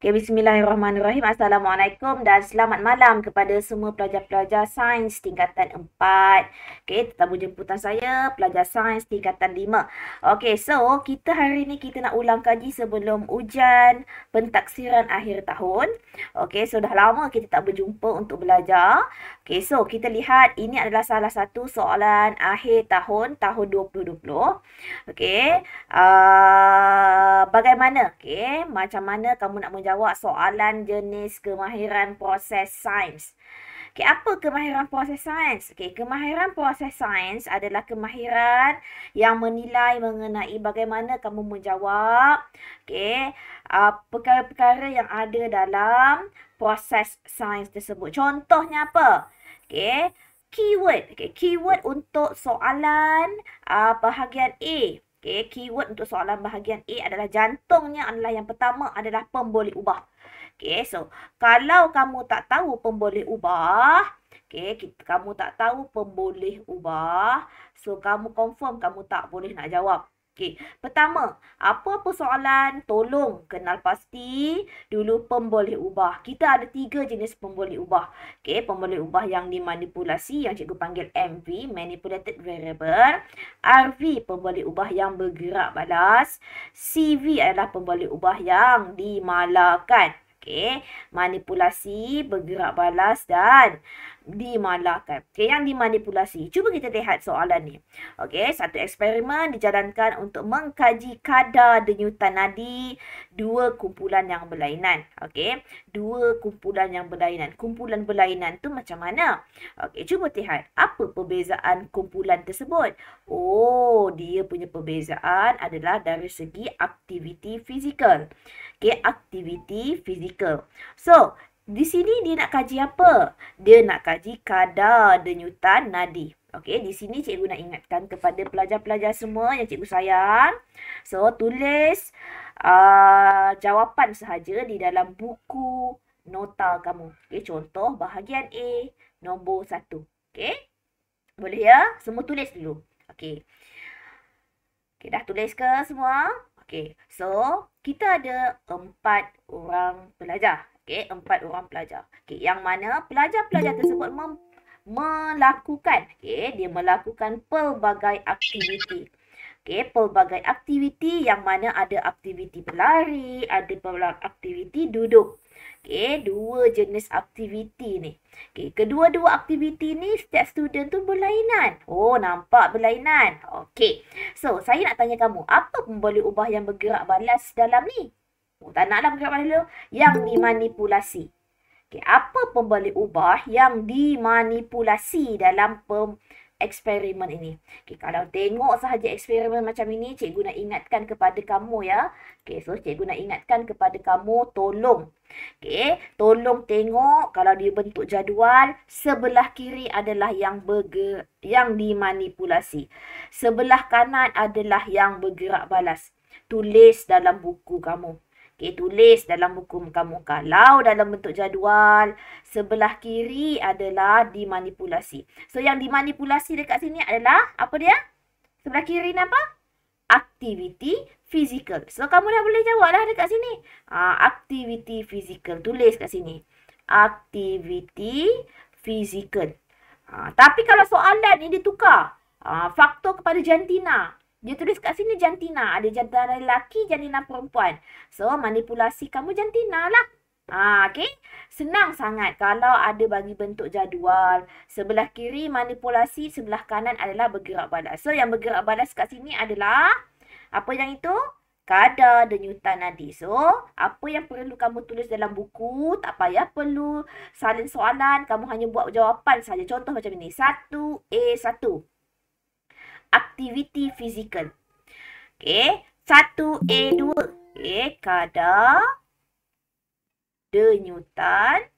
Okay, bismillahirrahmanirrahim. Assalamualaikum dan selamat malam kepada semua pelajar-pelajar sains tingkatan 4. Okay, tetamu jemputan saya, pelajar sains tingkatan 5. Okay, so kita hari ni kita nak ulang kaji sebelum ujian pentaksiran akhir tahun. Okay, so dah lama kita tak berjumpa untuk belajar. Okay, so kita lihat ini adalah salah satu soalan akhir tahun 2020. Okay, bagaimana? Okay, macam mana kamu nak menjawab soalan jenis kemahiran proses sains? Okay, apa kemahiran proses sains? Okay, kemahiran proses sains adalah kemahiran yang menilai mengenai bagaimana kamu menjawab perkara-perkara yang ada dalam proses sains tersebut. Contohnya apa? Okay, keyword. Okay, keyword untuk soalan bahagian A. Okay, keyword untuk soalan bahagian A adalah jantungnya adalah yang pertama adalah pemboleh ubah. Okay, so kalau kamu tak tahu pemboleh ubah, kamu tak tahu pemboleh ubah, so kamu confirm kamu tak boleh nak jawab. Okay, pertama, apa-apa soalan, tolong kenal pasti dulu pemboleh ubah. Kita ada 3 jenis pemboleh ubah. Okay, pemboleh ubah yang dimanipulasi, yang cikgu panggil MV, Manipulated Variable. RV, pemboleh ubah yang bergerak balas. CV adalah pemboleh ubah yang dimalakan. Okay, manipulasi, bergerak balas dan dimalahkan. Okay, yang dimanipulasi. Cuba kita lihat soalan ni. Okay, satu eksperimen dijalankan untuk mengkaji kadar denyutan nadi 2 kumpulan yang berlainan. Okay, 2 kumpulan yang berlainan. Kumpulan berlainan tu macam mana? Okay, cuba lihat. Apa perbezaan kumpulan tersebut? Oh, dia punya perbezaan adalah dari segi aktiviti fizikal. Okay, aktiviti fizikal. So, di sini dia nak kaji apa? Dia nak kaji kadar denyutan nadi. Okey, di sini cikgu nak ingatkan kepada pelajar-pelajar semua yang cikgu sayang. So, tulis jawapan sahaja di dalam buku nota kamu. Okey, contoh bahagian A, nombor 1. Okey? Boleh ya? Semua tulis dulu. Okey. Okey, dah tulis ke semua? Okey, so kita ada 4 orang pelajar. Okey, 4 orang pelajar. Okey, yang mana pelajar-pelajar tersebut melakukan, dia melakukan pelbagai aktiviti. Okey, pelbagai aktiviti yang mana ada aktiviti berlari, ada aktiviti duduk. Okey, 2 jenis aktiviti ni. Okey, kedua-dua aktiviti ni setiap student tu berlainan. Oh, nampak berlainan. Okey. So, saya nak tanya kamu, apa pemboleh ubah yang bergerak balas dalam ni? Oh, tak naklah bergerak balas dulu. Yang dimanipulasi. Okey, apa pemboleh ubah yang dimanipulasi dalam eksperimen ini? Okey, kalau tengok sahaja eksperimen macam ini, cikgu nak ingatkan kepada kamu ya. Okey, so cikgu nak ingatkan kepada kamu, tolong. Okey, tolong tengok kalau dia bentuk jadual, sebelah kiri adalah yang dimanipulasi. Sebelah kanan adalah yang bergerak balas. Tulis dalam buku kamu. Okey, tulis dalam buku kamu. Kalau dalam bentuk jadual, sebelah kiri adalah dimanipulasi. So, yang dimanipulasi dekat sini adalah, apa dia? Sebelah kiri ni apa? Aktiviti fizikal. So, kamu dah boleh jawab lah dekat sini. Aktiviti fizikal. Tulis kat sini. Aktiviti fizikal. Tapi kalau soalan ni dia tukar. Faktor kepada jantina. Dia tulis kat sini jantina. Ada jantina lelaki, jantina perempuan. So, manipulasi kamu jantina lah. Okey. Senang sangat kalau ada bagi bentuk jadual. Sebelah kiri manipulasi, sebelah kanan adalah bergerak balas. So, yang bergerak balas kat sini adalah, apa yang itu? Kadar denyutan nadi. So, apa yang perlu kamu tulis dalam buku, tak payah perlu salin soalan. Kamu hanya buat jawapan saja. Contoh macam ini. 1A1. Aktiviti fizikal. Okey. 1A2. Okey. Kadar denyutan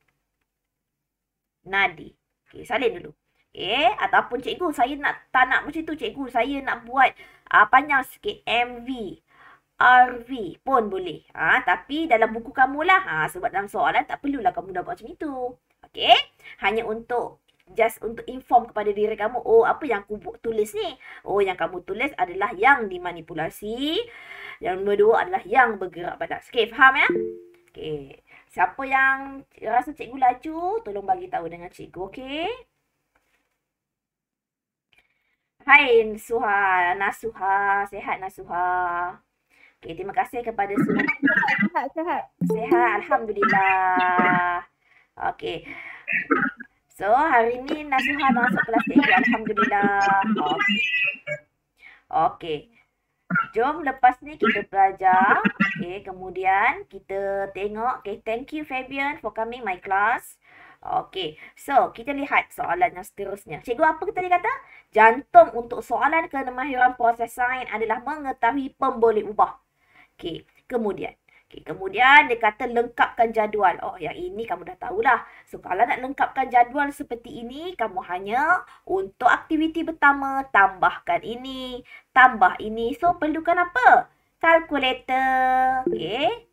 nadi. Okey. Salin dulu. Okey. Ataupun cikgu, saya tak nak macam tu cikgu. Saya nak buat panjang sikit. MV. RV pun boleh. Tapi dalam buku kamu lah. Sebab dalam soalan tak perlulah kamu dah buat macam itu. Okey. Hanya untuk just untuk inform kepada diri kamu, oh apa yang aku tulis ni? Oh, yang kamu tulis adalah yang dimanipulasi. Yang nombor 2 adalah yang bergerak balas. Okey, faham ya? Okey. Siapa yang rasa cikgu laju, tolong bagi tahu dengan cikgu, okey? Hai Nasuha. Sihat Nasuha. Okey, terima kasih kepada semua. Sehat. Sihat, Alhamdulillah. Okey. So, hari ni Nasuha masuk kelas cikgu. Alhamdulillah. Okey. Okey. Jom lepas ni kita belajar. Okay, kemudian kita tengok. Okay, thank you Fabian for coming my class. Okay, so kita lihat soalan yang seterusnya. Cikgu apa tadi kata? Jantung untuk soalan kemahiran proses sains adalah mengetahui pemboleh ubah. Okay, kemudian dia kata lengkapkan jadual. Oh, yang ini kamu dah tahulah. So, kalau nak lengkapkan jadual seperti ini, kamu hanya untuk aktiviti pertama, tambahkan ini, tambah ini. So, perlukan apa? Kalkulator. Okay.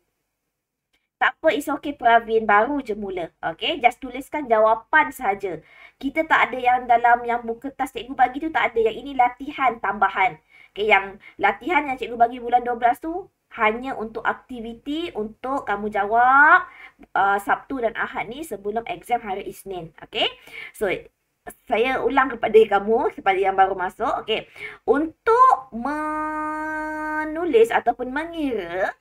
Tak apa, it's okay Pravin. Baru je mula. Okay, just tuliskan jawapan saja. Kita tak ada yang dalam yang buku kertas cikgu bagi tu, tak ada. Yang ini latihan tambahan. Okay, yang latihan yang cikgu bagi bulan 12 tu, hanya untuk aktiviti untuk kamu jawab Sabtu dan Ahad ni sebelum exam hari Isnin. Okay. So, saya ulang kepada kamu, kepada yang baru masuk. Okay. Untuk menulis ataupun mengira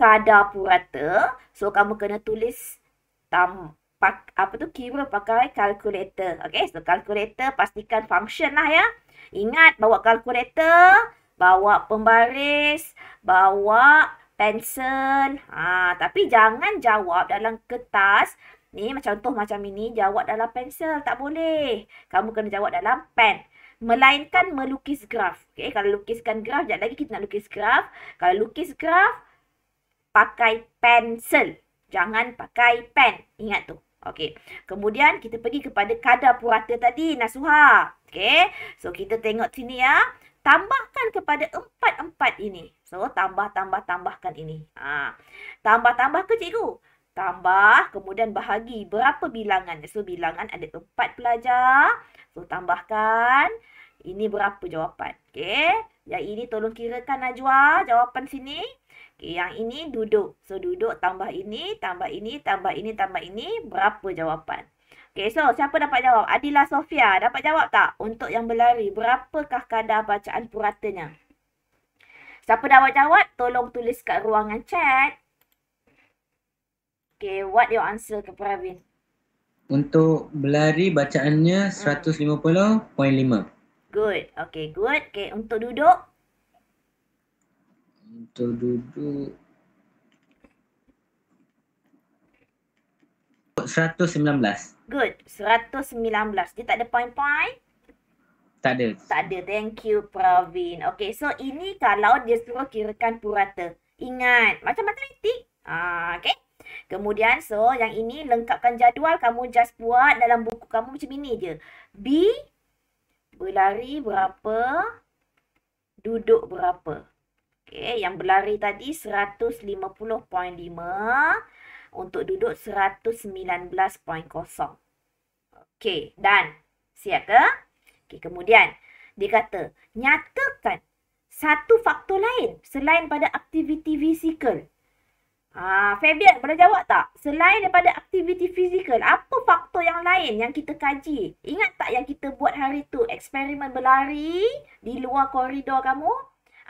kadar purata, so kamu kena tulis kira pakai kalkulator. Okay. So, kalkulator pastikan function lah ya. Ingat bawa kalkulator, bawa pembaris, bawa pensel. Tapi jangan jawab dalam kertas. Ni contoh macam ini, jawab dalam pensel. Tak boleh. Kamu kena jawab dalam pen. Melainkan melukis graf. Okay, kalau lukiskan graf, sekejap lagi kita nak lukis graf. Kalau lukis graf, pakai pensel. Jangan pakai pen. Ingat tu. Okey. Kemudian kita pergi kepada kadar purata tadi, Nasuha. Okey. So, kita tengok sini ya. Tambahkan kepada empat ini. So, tambahkan ini. Tambah ke cikgu? Tambah, kemudian bahagi. Berapa bilangan? So, bilangan ada 4 pelajar. So, tambahkan. Ini berapa jawapan? Okey. Yang ini tolong kirakan Najwa. Jawapan sini. Okey, yang ini duduk. So, duduk tambah ini, tambah ini, tambah ini, tambah ini. Berapa jawapan? Okay, so siapa dapat jawab? Adila Sofia dapat jawab tak? Untuk yang berlari, berapakah kadar bacaan puratanya? Siapa dapat jawab? Tolong tulis kat ruangan chat. Okay, what your answer ke Pravin? Untuk berlari bacaannya 150.5. Good. Okay, good. Okay, untuk duduk? Untuk duduk 119. Good. 119. Dia tak ada point-point? Tak ada. Tak ada. Thank you, Pravin. Okay, so ini kalau dia suruh kirakan purata. Ingat, macam matematik. Okay. Kemudian, so yang ini lengkapkan jadual. Kamu just buat dalam buku kamu macam ini je. B, berlari berapa, duduk berapa. Okay, yang berlari tadi 150.5. Untuk duduk 119.0. Okey, dan siap ke? Okey, kemudian dia kata, nyatakan satu faktor lain selain pada aktiviti fizikal. Fabian, boleh jawab tak? Selain daripada aktiviti fizikal, apa faktor yang lain yang kita kaji? Ingat tak yang kita buat hari tu, eksperimen berlari di luar koridor kamu?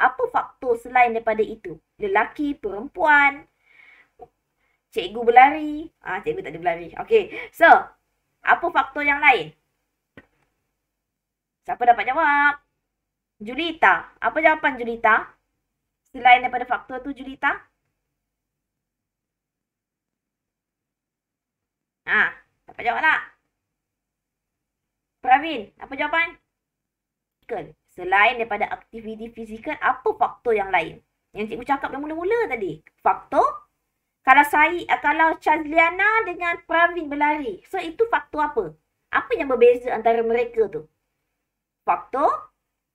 Apa faktor selain daripada itu? Lelaki, perempuan, cikgu berlari. Cikgu tak ada berlari. Okey. So, apa faktor yang lain? Siapa dapat jawab? Julita. Apa jawapan Julita? Selain daripada faktor tu, Julita? Dapat jawab tak? Pravin, apa jawapan? Selain daripada aktiviti fizikal, apa faktor yang lain? Yang cikgu cakap yang mula-mula tadi. Faktor? Kalau Chazliana dengan Pravin berlari. So, itu faktor apa? Apa yang berbeza antara mereka tu? Faktor?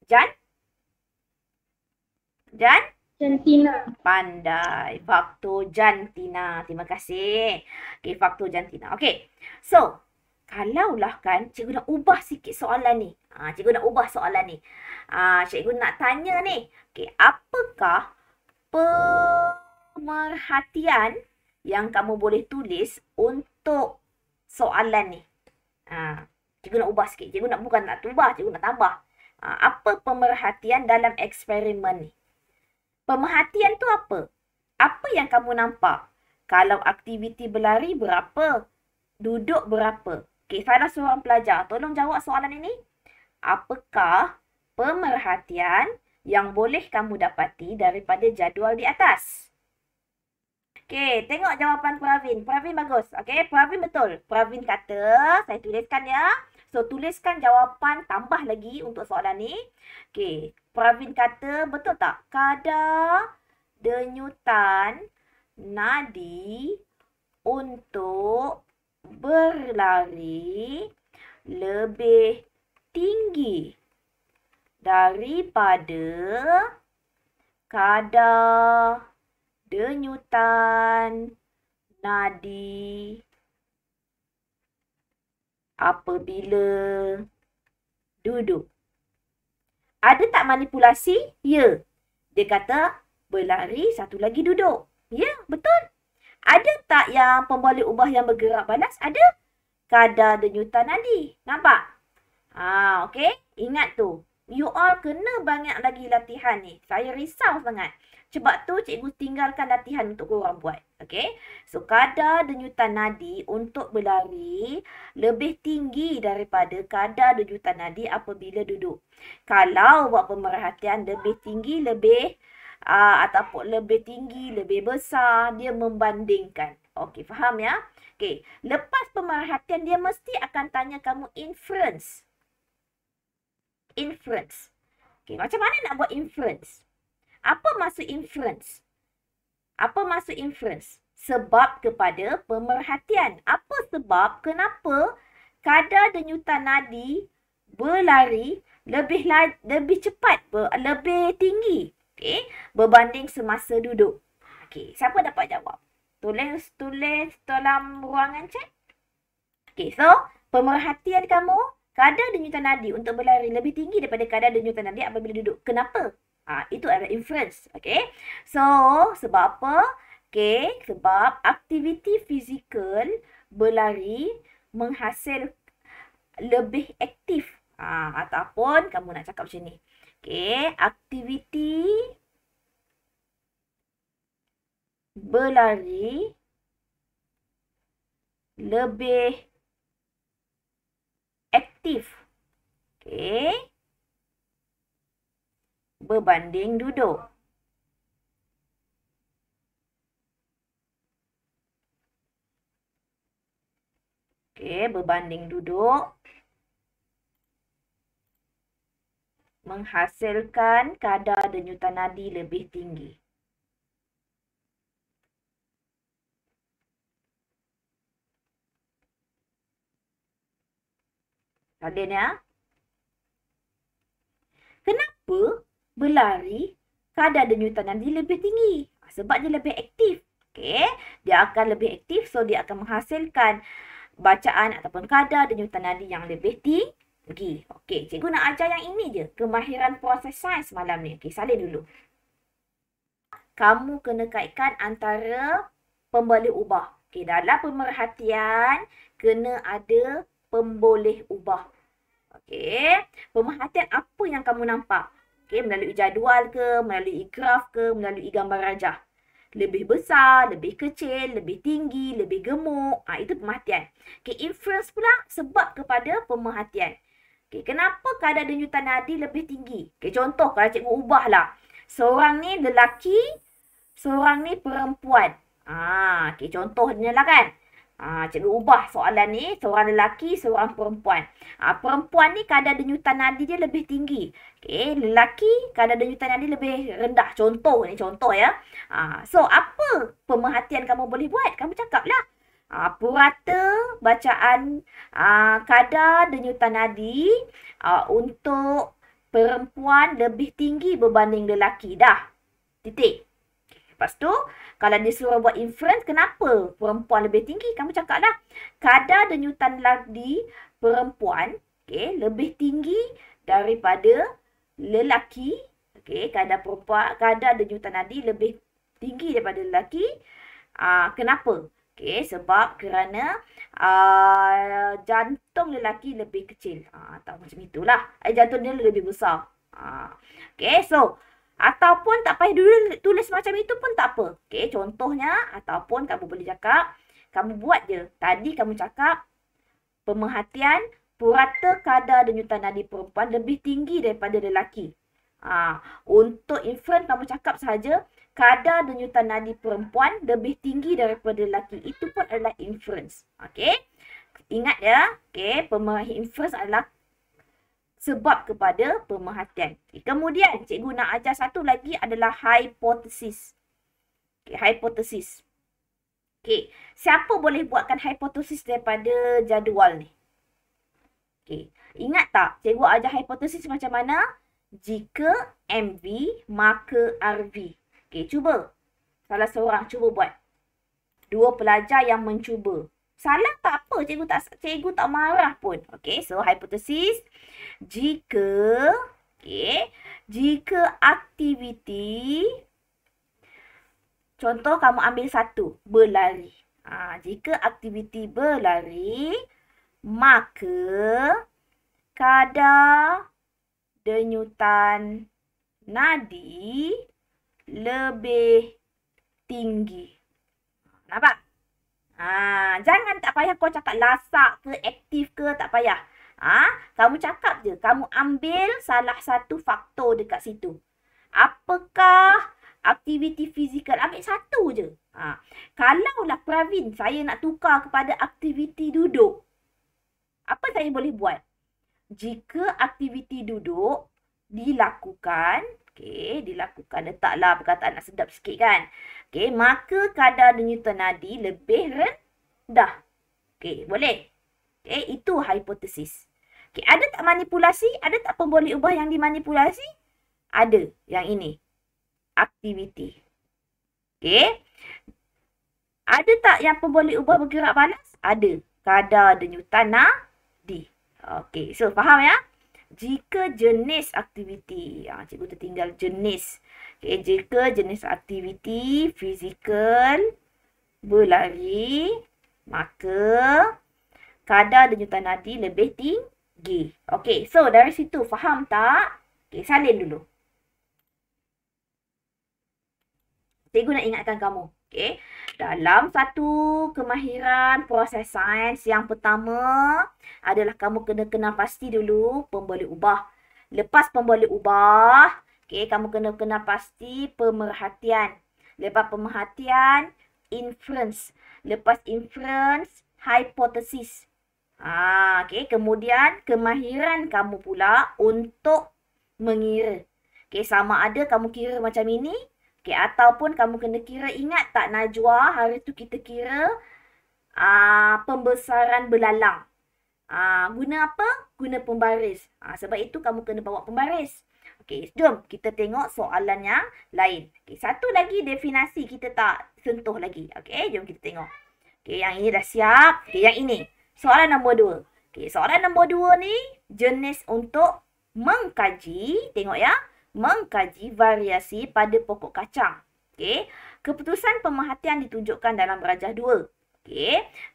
Jantina. Pandai. Faktor jantina. Terima kasih. Okay, faktor jantina. Okay. So, kalaulah kan cikgu nak ubah sikit soalan ni. Cikgu nak ubah soalan ni. Cikgu nak tanya ni. Okay, apakah pemerhatian yang kamu boleh tulis untuk soalan ni? Cikgu nak ubah sikit. Cikgu nak bukan nak ubah, cikgu nak tambah. Apa pemerhatian dalam eksperimen ni? Pemerhatian tu apa? Apa yang kamu nampak? Kalau aktiviti berlari berapa? Duduk berapa? Okey, salah seorang pelajar. Tolong jawab soalan ini. Apakah pemerhatian yang boleh kamu dapati daripada jadual di atas? Okey, tengok jawapan Pravin. Pravin bagus. Okey, Pravin betul. Pravin kata, saya tuliskan ya. So, tuliskan jawapan tambah lagi untuk soalan ni. Okey, Pravin kata, betul tak? Kadar denyutan nadi untuk berlari lebih tinggi daripada kadar denyutan nadi apabila duduk. Ada tak manipulasi? Ya. Dia kata berlari, satu lagi duduk. Ya, betul. Ada tak yang pemboleh ubah yang bergerak balas? Ada. Kadar denyutan nadi. Nampak? Okey. Ingat tu. You all kena banyak lagi latihan ni. Saya risau sangat. Sebab tu cikgu tinggalkan latihan untuk korang buat. Okey. So, kadar denyutan nadi untuk berlari lebih tinggi daripada kadar denyutan nadi apabila duduk. Kalau buat pemerhatian lebih tinggi, ataupun lebih tinggi, lebih besar, dia membandingkan. Okey, faham ya? Okey, lepas pemerhatian dia mesti akan tanya kamu inference. Inference. Okey, macam mana nak buat inference? Apa maksud inference? Apa maksud inference? Sebab kepada pemerhatian. Apa sebab? Kenapa kadar denyutan nadi berlari lebih cepat, lebih tinggi, okey, berbanding semasa duduk? Okey, siapa dapat jawab? Tulis dalam ruangan chat. Okey, so pemerhatian kamu, kadar denyutan nadi untuk berlari lebih tinggi daripada kadar denyutan nadi apabila duduk. Kenapa? Itu adalah inference. Okay. So, sebab apa? Okay. Sebab aktiviti fizikal berlari menghasil lebih aktif. Ataupun kamu nak cakap macam ni. Okay. Aktiviti berlari lebih aktif. Okay. Berbanding duduk. Okey, berbanding duduk. Menghasilkan kadar denyutan nadi lebih tinggi. Salin ya. Kenapa berlari kadar denyutan nadi lebih tinggi? Sebab dia lebih aktif. Okey, dia akan lebih aktif, so dia akan menghasilkan bacaan ataupun kadar denyutan nadi yang lebih tinggi. Okey, cikgu nak ajar yang ini je, kemahiran proses sains malam ni. Okey, salin dulu. Kamu kena kaitkan antara pemboleh ubah. Okey, dalam pemerhatian kena ada pemboleh ubah. Okey, pemerhatian apa yang kamu nampak? Okey, melalui jadual ke, melalui graf ke, melalui gambar rajah. Lebih besar, lebih kecil, lebih tinggi, lebih gemuk. Itu pemerhatian. Okey, inference pula sebab kepada pemerhatian. Okey, kenapa kadar denyutan nadi lebih tinggi? Okey, contoh kalau cikgu ubahlah. Seorang ni lelaki, seorang ni perempuan. Okey, contohnya lah kan. Cikgu ubah soalan ni, seorang lelaki, seorang perempuan. Perempuan ni kadar denyutan nadi dia lebih tinggi. Okey, lelaki kadar denyutan nadi lebih rendah. Contoh ni, contoh ya. So, apa pemerhatian kamu boleh buat? Kamu cakap lah. Purata bacaan kadar denyutan nadi untuk perempuan lebih tinggi berbanding lelaki. Dah. Titik. Lepas tu, kalau disuruh buat inference, kenapa perempuan lebih tinggi? Kamu cakap lah. Kadar denyutan nadi perempuan lebih tinggi daripada lelaki. Kadar denyutan nadi lebih tinggi daripada lelaki Kenapa? Okay, sebab kerana jantung lelaki lebih kecil. Atau macam itulah. Jantung dia lebih besar. Okay, so ataupun tak payah dulu tulis macam itu pun tak apa. Okay, contohnya ataupun kamu boleh cakap, kamu buat je. Tadi kamu cakap pemerhatian purata kadar denyutan nadi perempuan lebih tinggi daripada lelaki. Untuk inferen kamu cakap sahaja kadar denyutan nadi perempuan lebih tinggi daripada lelaki. Itu pun adalah inference. Okey. Ingat ya, okey, inference adalah sebab kepada pemerhatian. Okay. Kemudian cikgu nak ajar satu lagi adalah hipotesis. Okay, hipotesis. Okay. Siapa boleh buatkan hipotesis daripada jadual ni? Okay. Ingat tak cikgu ajar hipotesis macam mana? Jika MV, maka RV. Okay, cuba. Salah seorang cuba buat. Dua pelajar yang mencuba. Salah tak apa, cikgu tak marah pun. Okay, so hipotesis. Jika aktiviti, contoh kamu ambil satu, berlari. Jika aktiviti berlari, maka kadar denyutan nadi lebih tinggi. Nampak? Jangan tak payah kau cakap lasak ke, aktif ke, tak payah. Kamu cakap je. Kamu ambil salah satu faktor dekat situ. Apakah aktiviti fizikal? Ambil satu je. Kalaulah Pravin, saya nak tukar kepada aktiviti duduk. Apa saya boleh buat? Jika aktiviti duduk dilakukan, dilakukan, letaklah perkataan nak sedap sikit kan. Maka kadar denyutan nadi lebih rendah. Boleh? Itu hipotesis. Ada tak manipulasi? Ada tak pemboleh ubah yang dimanipulasi? Ada. Yang ini. Aktiviti. Ada tak yang pemboleh ubah bergerak balas? Ada. Kadar denyutan nadi. So faham ya? Jika jenis aktiviti, cikgu tertinggal jenis. Jika jenis aktiviti fizikal berlari, maka kadar denyutan nadi lebih tinggi. So dari situ faham tak? Salin dulu. Cikgu nak ingatkan kamu. Dalam satu kemahiran proses sains, yang pertama adalah kamu kena kenal pasti dulu pemboleh ubah. Lepas pemboleh ubah, kamu kena kenal pasti pemerhatian. Lepas pemerhatian, inference. Lepas inference, hipotesis. Kemudian kemahiran kamu pula untuk mengira. Sama ada kamu kira macam ini, ataupun kamu kena kira. Ingat tak Najwa, hari tu kita kira pembesaran belalang. Guna apa? Guna pembaris. Sebab itu kamu kena bawa pembaris. Jom kita tengok soalan yang lain. Satu lagi definasi kita tak sentuh lagi. Jom kita tengok. Yang ini dah siap. Yang ini. Soalan nombor 2. Soalan nombor 2 ni jenis untuk mengkaji. Tengok ya. Mengkaji variasi pada pokok kacang. Keputusan pemerhatian ditunjukkan dalam rajah 2.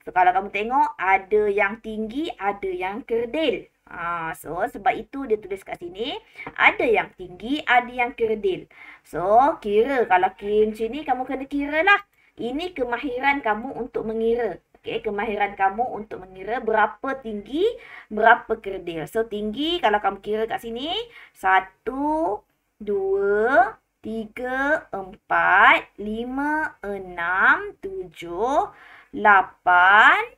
So kalau kamu tengok, ada yang tinggi, ada yang kerdil. So sebab itu dia tulis kat sini, ada yang tinggi, ada yang kerdil. So kira, kalau kira sini kamu kena kira lah. Ini kemahiran kamu untuk mengira. Kemahiran kamu untuk mengira berapa tinggi, berapa kerdil. So tinggi kalau kamu kira kat sini, 1, 2, 3, 4, 5, 6, 7, 8.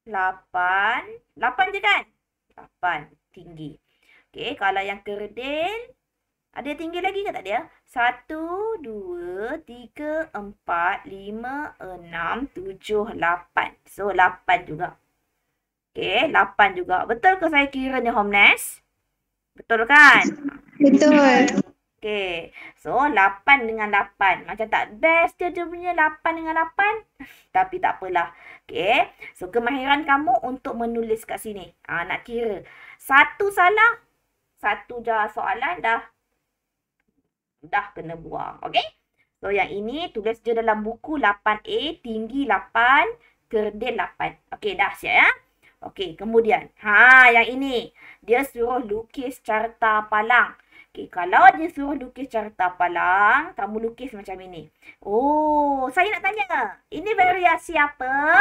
8 je kan? 8 tinggi. Kalau yang kerdil, ada tinggi lagi ke tak ada? 1, 2, 3, 4, 5, 6, 7, 8. So 8 juga. 8 juga. Betul ke saya kira ni Homnes? Betul kan? Betul. So 8 dengan 8. Macam tak best dia punya 8 dengan 8. Tapi tak apalah. So kemahiran kamu untuk menulis kat sini. Nak kira. Satu salah, satu soalan dah kena buang. So, yang ini tulis je dalam buku 8A, tinggi 8, kerdil 8. Okey, dah siap ya? Okey, kemudian. Yang ini. Dia suruh lukis carta palang. Okey, kalau dia suruh lukis carta palang, kamu lukis macam ini. Oh, saya nak tanya. Ini variasi apa?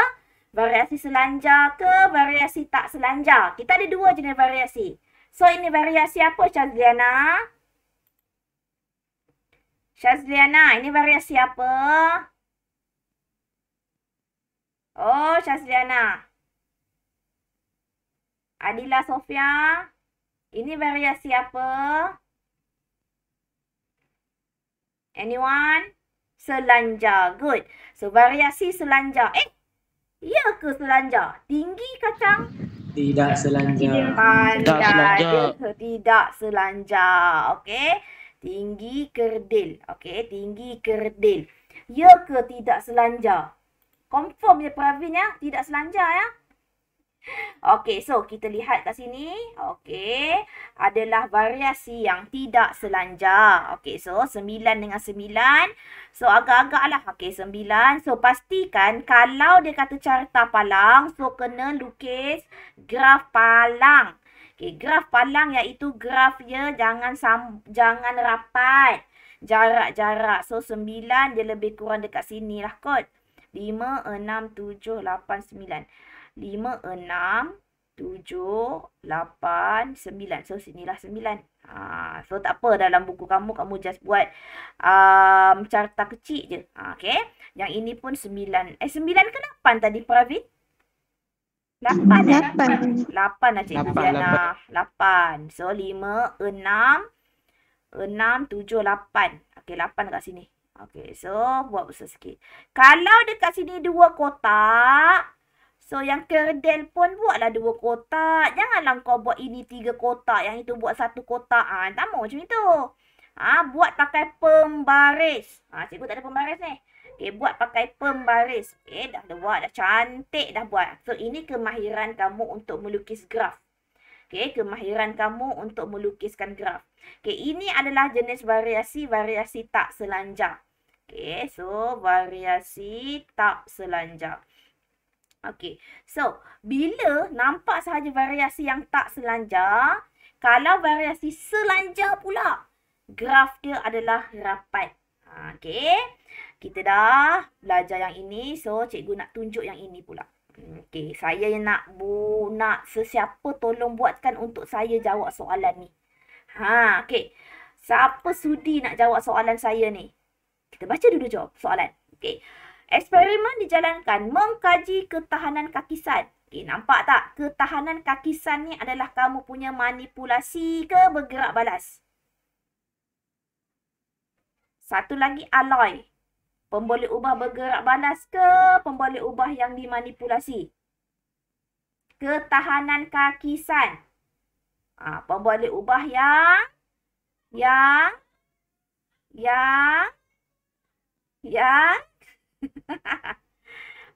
Variasi selanjar ke variasi tak selanjar? Kita ada dua jenis variasi. So, ini variasi apa, Syazliana? Syazliana, ini variasi apa? Oh, Syazliana. Adila Sofia, ini variasi apa? Anyone? Selanjar. Good. So, variasi selanjar. Ya ke selanjar? Tinggi kacang? Tidak selanjar. Pandai. Tidak selanjar. Okey. Tinggi kerdil. Okey, tinggi kerdil. Ya ke tidak selanjar? Confirm ya Pravin ya? Tidak selanjar ya? Okey, so kita lihat kat sini. Okey, adalah variasi yang tidak selanjar. Okey, so 9 dengan 9. So agak-agak lah. Okey, 9. So pastikan kalau dia kata carta palang, so kena lukis graf palang. Okey, graf palang iaitu graf dia jangan rapat. Jarak-jarak. So 9 dia lebih kurang dekat sini lah kot. 5, 6, 7, 8, 9. 5, 6, 7, 8, 9. So, sinilah 9. So, tak apa. Dalam buku kamu just buat carta kecil je. Okay. Yang ini pun 9. 9 ke 8 tadi, Pravin? 8 8 lah, Cikgu Diana. 8. So, 5, 6, 7, 8. Okay, 8 dekat sini. Okay, so, buat besar sikit. Kalau dekat sini 2 kotak, so, yang kerdil pun buatlah 2 kotak. Janganlah kau buat ini 3 kotak. Yang itu buat 1 kotak. Tak mau macam itu. Buat pakai pembaris. Cikgu tak ada pembaris ni. Okay, buat pakai pembaris. Okay, dah buat. Dah cantik dah buat. So, ini kemahiran kamu untuk melukis graf. Okay, kemahiran kamu untuk melukiskan graf. Okay, ini adalah jenis variasi tak selanjar. Okay, so, variasi tak selanjar. Okey, so bila nampak sahaja variasi yang tak selanjar, kalau variasi selanjar pula, graf dia adalah rapat. Okey, kita dah belajar yang ini, so cikgu nak tunjuk yang ini pula. Okey, saya nak sesiapa tolong buatkan untuk saya jawab soalan ni. Okey. Siapa sudi nak jawab soalan saya ni? Kita baca dulu jawab soalan. Okey. Eksperimen dijalankan mengkaji ketahanan kakisan. Okay, nampak tak? Ketahanan kakisan ni adalah kamu punya manipulasi ke bergerak balas. Satu lagi alloy. Pemboleh ubah bergerak balas ke pemboleh ubah yang dimanipulasi? Ketahanan kakisan. Pemboleh ubah yang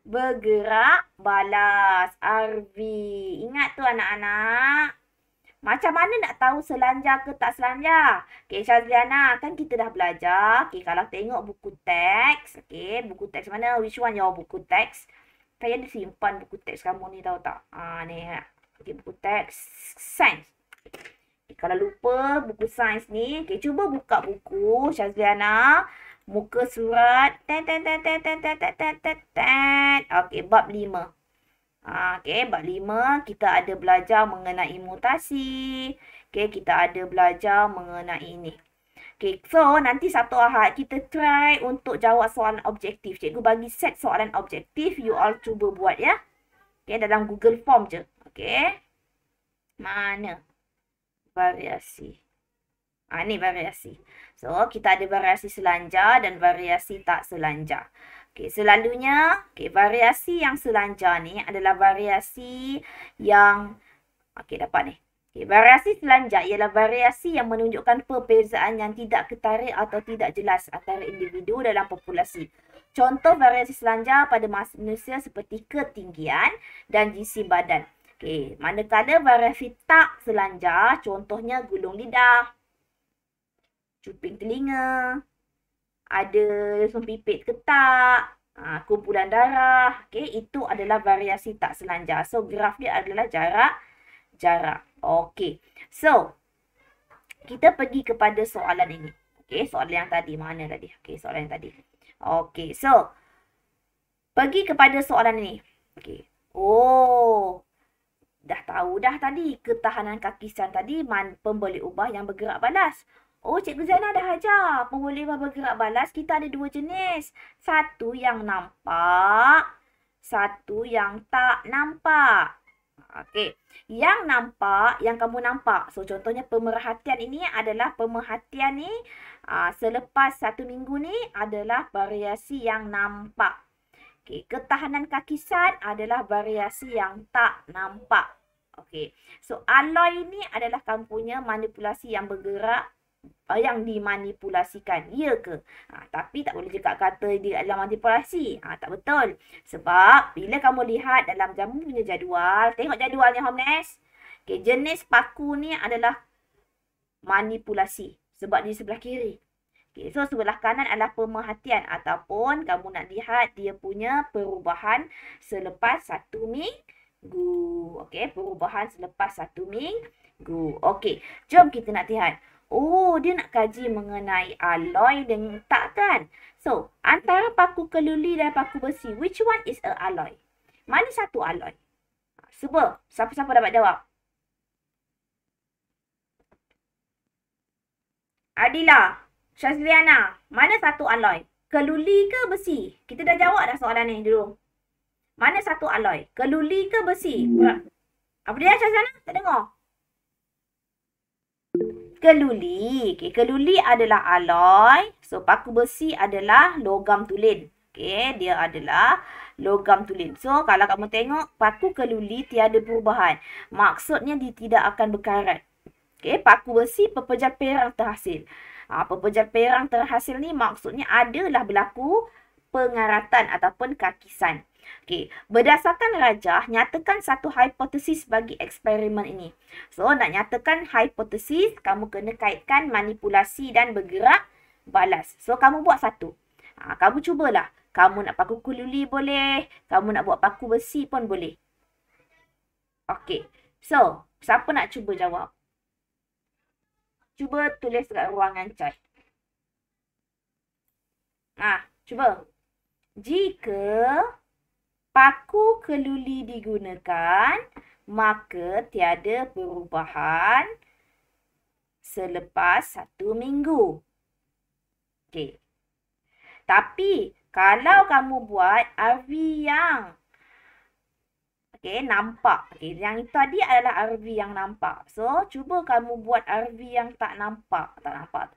bergerak balas. RV. Ingat tu anak-anak. Macam mana nak tahu selanjar ke tak selanjar? Okay, Syazliana, kan kita dah belajar. Okay, kalau tengok buku teks. Okay, buku teks mana? Which one your buku teks? Saya ada simpan buku teks kamu ni, tahu tak? Ni. Okay, buku teks sains. Okay, kalau lupa buku sains ni. Okay, cuba buka buku Syazliana. Muka surat. Okey, bab 5. Okey, bab 5 kita ada belajar mengenai mutasi. Okey, kita ada belajar mengenai ini. Okey, so nanti Sabtu Ahad kita try untuk jawab soalan objektif. Cikgu bagi set soalan objektif, you all cuba buat ya. Okey, dalam Google Form je. Okey. Mana? Variasi. Ni variasi. So, kita ada variasi selanjar dan variasi tak selanjar. Okay, selalunya, variasi yang selanjar ni adalah variasi yang, dapat ni. Okay, variasi selanjar ialah variasi yang menunjukkan perbezaan yang tidak ketarik atau tidak jelas antara individu dalam populasi. Contoh variasi selanjar pada manusia seperti ketinggian dan isi badan. Okay, manakala variasi tak selanjar, contohnya gulung lidah, cuping telinga, ada sempipit ke tak, kumpulan darah. Okay, itu adalah variasi tak selanjar. So, graf dia adalah jarak. Okay, so kita pergi kepada soalan ini. Okay, soalan yang tadi. Mana tadi? Okay, soalan yang tadi. Okay, so pergi kepada soalan ini. Okay. Oh, dah tahu dah tadi. Ketahanan kakisan tadi pemboleh ubah yang bergerak balas. Oh, Cikgu Zainal dah ajar. Pemboleh ubah bergerak balas kita ada dua jenis. Satu yang nampak. Satu yang tak nampak. Okey. Yang nampak, yang kamu nampak. So, contohnya pemerhatian ini adalah pemerhatian ni selepas 1 minggu ni adalah variasi yang nampak. Okey, ketahanan kakisan adalah variasi yang tak nampak. Okey. So, alloy ni adalah kamu punya manipulasi yang bergerak yang dimanipulasikan. Ya ke? Tapi tak boleh juga kata dia adalah manipulasi. Tak betul. Sebab bila kamu lihat dalam jamu punya jadual, tengok jadualnya Homeless. Okay, jenis paku ni adalah manipulasi. Sebab di sebelah kiri. Okay, so sebelah kanan adalah pemerhatian. Ataupun kamu nak lihat dia punya perubahan selepas 1 minggu. Okay, perubahan selepas 1 minggu. Okay, jom kita nak lihat. Oh, dia nak kaji mengenai alloy dan tak kan? So, antara paku keluli dan paku besi, which one is a alloy? Mana satu alloy? Cuba, siapa-siapa dapat jawab? Adila, Syazliana, mana satu alloy? Keluli ke besi? Kita dah jawab dah soalan ni dulu. Mana satu alloy? Keluli ke besi? Apa dia Syazliana? Tak dengar? Keluli. Okay, keluli adalah alloy. So, paku besi adalah logam tulen. Okay, dia adalah logam tulen. So, kalau kamu tengok, paku keluli tiada perubahan. Maksudnya, dia tidak akan berkarat. Okay, paku besi pepejal perang terhasil. Pepejal perang terhasil ni maksudnya adalah berlaku pengaratan ataupun kakisan. Okay, berdasarkan rajah, nyatakan satu hipotesis bagi eksperimen ini. So, nak nyatakan hipotesis, kamu kena kaitkan manipulasi dan bergerak balas. So, kamu buat satu. Kamu cubalah. Kamu nak paku keluli boleh. Kamu nak buat paku besi pun boleh. Okay, so, siapa nak cuba jawab? Cuba tulis kat ruangan chat. Cuba. Jika paku keluli digunakan, maka tiada perubahan selepas 1 minggu. Okey. Tapi, kalau kamu buat RV yang nampak. Yang itu tadi adalah RV yang nampak. So, cuba kamu buat RV yang tak nampak. Tak nampak.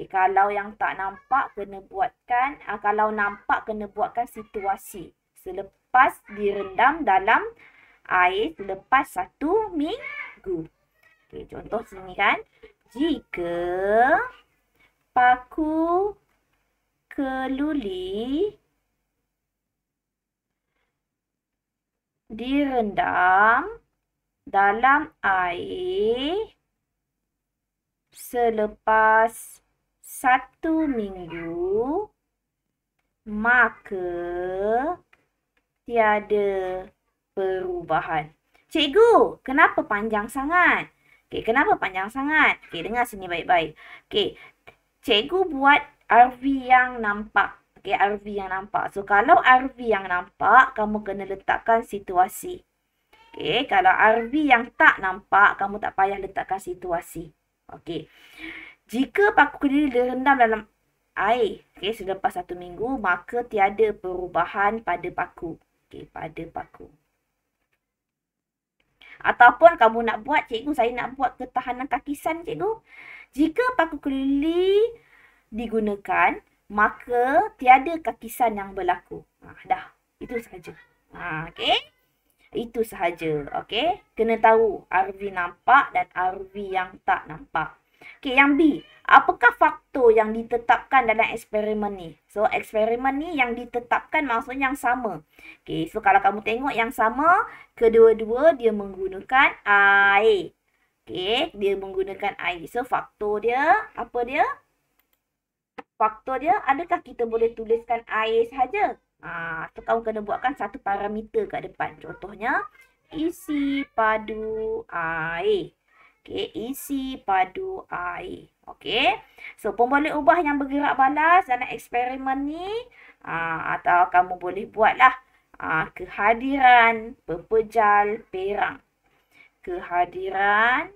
Kalau yang tak nampak, kena buatkan. Kalau nampak, kena buatkan situasi. Selepas direndam dalam air selepas 1 minggu. Contoh sini kan. Jika paku keluli direndam dalam air selepas 1 minggu, maka tiada perubahan. Cikgu, kenapa panjang sangat? Kenapa panjang sangat? Dengar sini baik-baik. Cikgu buat RV yang nampak. RV yang nampak. So, kalau RV yang nampak, kamu kena letakkan situasi. Kalau RV yang tak nampak, kamu tak payah letakkan situasi. Jika paku keluli direndam dalam air, selepas 1 minggu, maka tiada perubahan pada paku. Pada paku. Ataupun kamu nak buat, cikgu, saya nak buat ketahanan kakisan, cikgu. Jika paku keluli digunakan, maka tiada kakisan yang berlaku. Dah. Itu sahaja. Itu sahaja. Kena tahu RV nampak dan RV yang tak nampak. Yang B. Apakah faktor yang ditetapkan dalam eksperimen ni? So, eksperimen ni yang ditetapkan maksudnya yang sama. So, kalau kamu tengok yang sama, kedua-dua dia menggunakan air. Dia menggunakan air. So, faktor dia, apa dia? Faktor dia, adakah kita boleh tuliskan air sahaja? So kamu kena buatkan satu parameter kat depan. Contohnya, isi padu air. Okey, isi padu air. Okey. So, pemboleh ubah yang bergerak balas dalam eksperimen ni, atau kamu boleh buatlah kehadiran pepejal perang. Kehadiran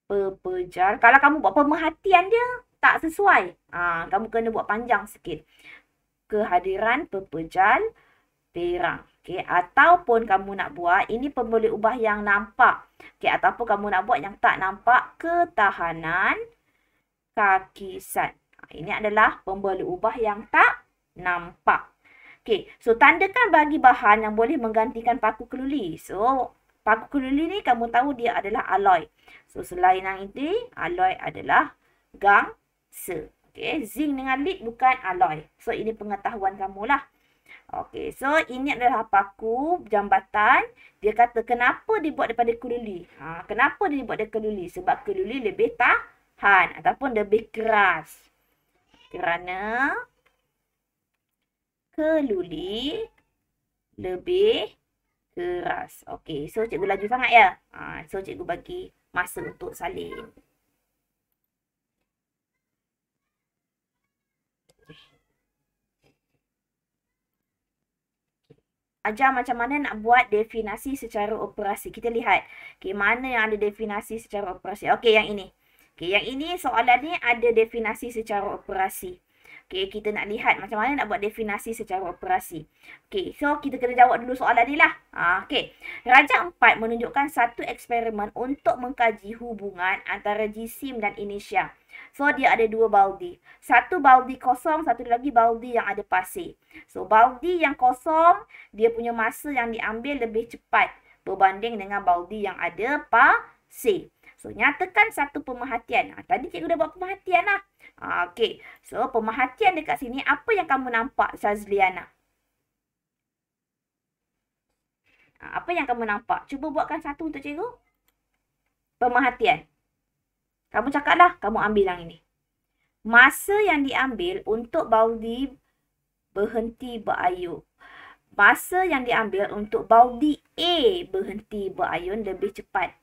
pepejal. Kalau kamu buat pemerhatian dia tak sesuai, kamu kena buat panjang sikit. Kehadiran pepejal perang. Okey, ataupun kamu nak buat, ini pemboleh ubah yang nampak. Okey, ataupun kamu nak buat yang tak nampak, ketahanan kakisan. Ini adalah pemboleh ubah yang tak nampak. Okey, so tandakan bagi bahan yang boleh menggantikan paku keluli. So, paku keluli ni kamu tahu dia adalah alloy. So, selain yang ini, alloy adalah gangsa. Okey, zinc dengan lead bukan alloy. So, ini pengetahuan kamulah. Okey, so ini adalah paku jambatan. Dia kata kenapa dibuat daripada keluli? Kenapa dia dibuat daripada keluli? Sebab keluli lebih tahan ataupun lebih keras. Kerana keluli lebih keras. Okey, so cikgu laju sangat ya. So cikgu bagi masa untuk salin. Ajar macam mana nak buat definasi secara operasi. Kita lihat. Okay, mana yang ada definasi secara operasi. Okey, yang ini. Okey, yang ini soalan ni ada definasi secara operasi. Okey, kita nak lihat macam mana nak buat definasi secara operasi. Okey, so kita kena jawab dulu soalan ni lah. Okey, Rajak 4 menunjukkan satu eksperimen untuk mengkaji hubungan antara jisim dan inersia. So, dia ada dua baldi. Satu baldi kosong, satu lagi baldi yang ada pasir. So, baldi yang kosong, dia punya masa yang diambil lebih cepat berbanding dengan baldi yang ada pasir. So, nyatakan satu pemerhatian. Tadi cikgu dah buat pemerhatian lah. Okey. So, pemerhatian dekat sini, apa yang kamu nampak, Shazliana? Apa yang kamu nampak? Cuba buatkan satu untuk cikgu. Pemerhatian. Kamu cakaplah, kamu ambil yang ini. Masa yang diambil untuk baldi berhenti berayun. Masa yang diambil untuk baldi A berhenti berayun lebih cepat.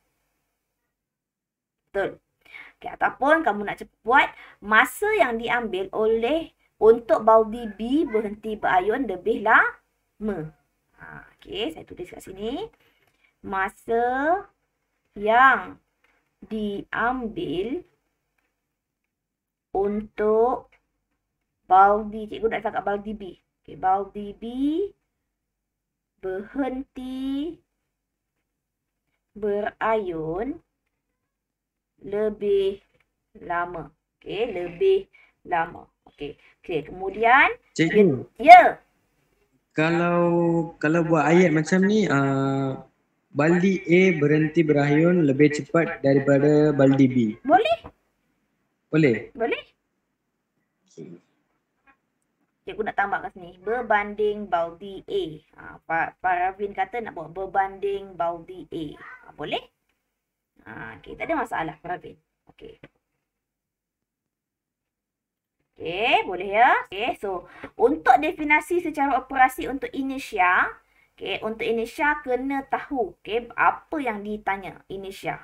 Betul. Okay, ataupun kamu nak buat masa yang diambil oleh untuk baldi B berhenti berayun lebih lama. Okey, saya tulis kat sini. Masa yang diambil untuk baldi, cikgu nak cakap baldi B. Okay, baldi B berhenti berayun lebih lama. Okay, lebih lama. Okay, kemudian Cikgu, ya. kalau buat ayat macam ni, baldi A berhenti berayun lebih cepat daripada baldi B. Boleh? Boleh? Boleh. Cikgu nak tambah kat sini. Berbanding baldi A. Pak Ravin kata nak buat berbanding baldi A. Boleh? Okay, tak ada masalah Pak Ravin. Okay. Okay, boleh ya? Okay, so untuk definasi secara operasi untuk inersia, okay, untuk inersia kena tahu, okay, apa yang ditanya inersia.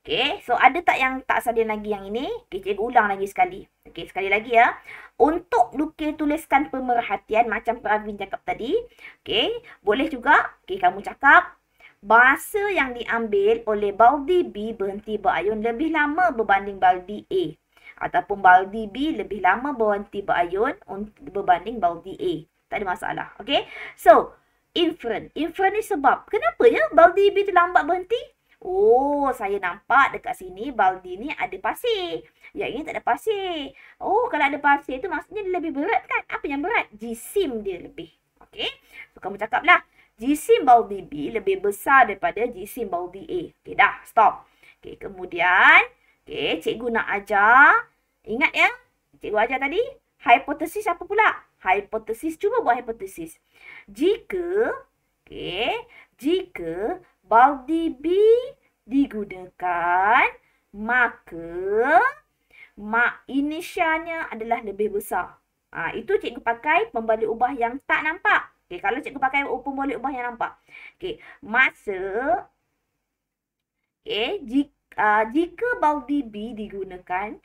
Okay, so ada tak yang tak salin lagi yang ini? Okay, cikgu ulang lagi sekali. Okay, sekali lagi ya. Untuk tuliskan pemerhatian macam Pravin cakap tadi. Okay, boleh juga. Okay, kamu cakap masa yang diambil oleh baldi B berhenti berayun lebih lama berbanding baldi A. Ataupun baldi B lebih lama berhenti berayun berbanding baldi A. Tak ada masalah. Okay, so inferen. Inferen ni sebab kenapa ya baldi B tu lambat berhenti? Oh, saya nampak dekat sini baldi ni ada pasir. Yang ini tak ada pasir. Oh, kalau ada pasir tu maksudnya dia lebih berat kan? Apa yang berat? Jisim dia lebih. Okey. So, kamu cakaplah. Jisim baldi B lebih besar daripada jisim baldi A. Okey, dah. Stop. Okey, kemudian. Okey, cikgu nak ajar. Ingat ya? Cikgu ajar tadi. Hipotesis apa pula? Hipotesis. Cuba buat hipotesis. Jika. Okey. Jika baldi B digunakan maka inisialnya adalah lebih besar. Itu cikgu pakai pembalik ubah yang tak nampak. Okay, kalau cikgu pakai pembalik ubah yang nampak. Okay, masa jika baudi B digunakan,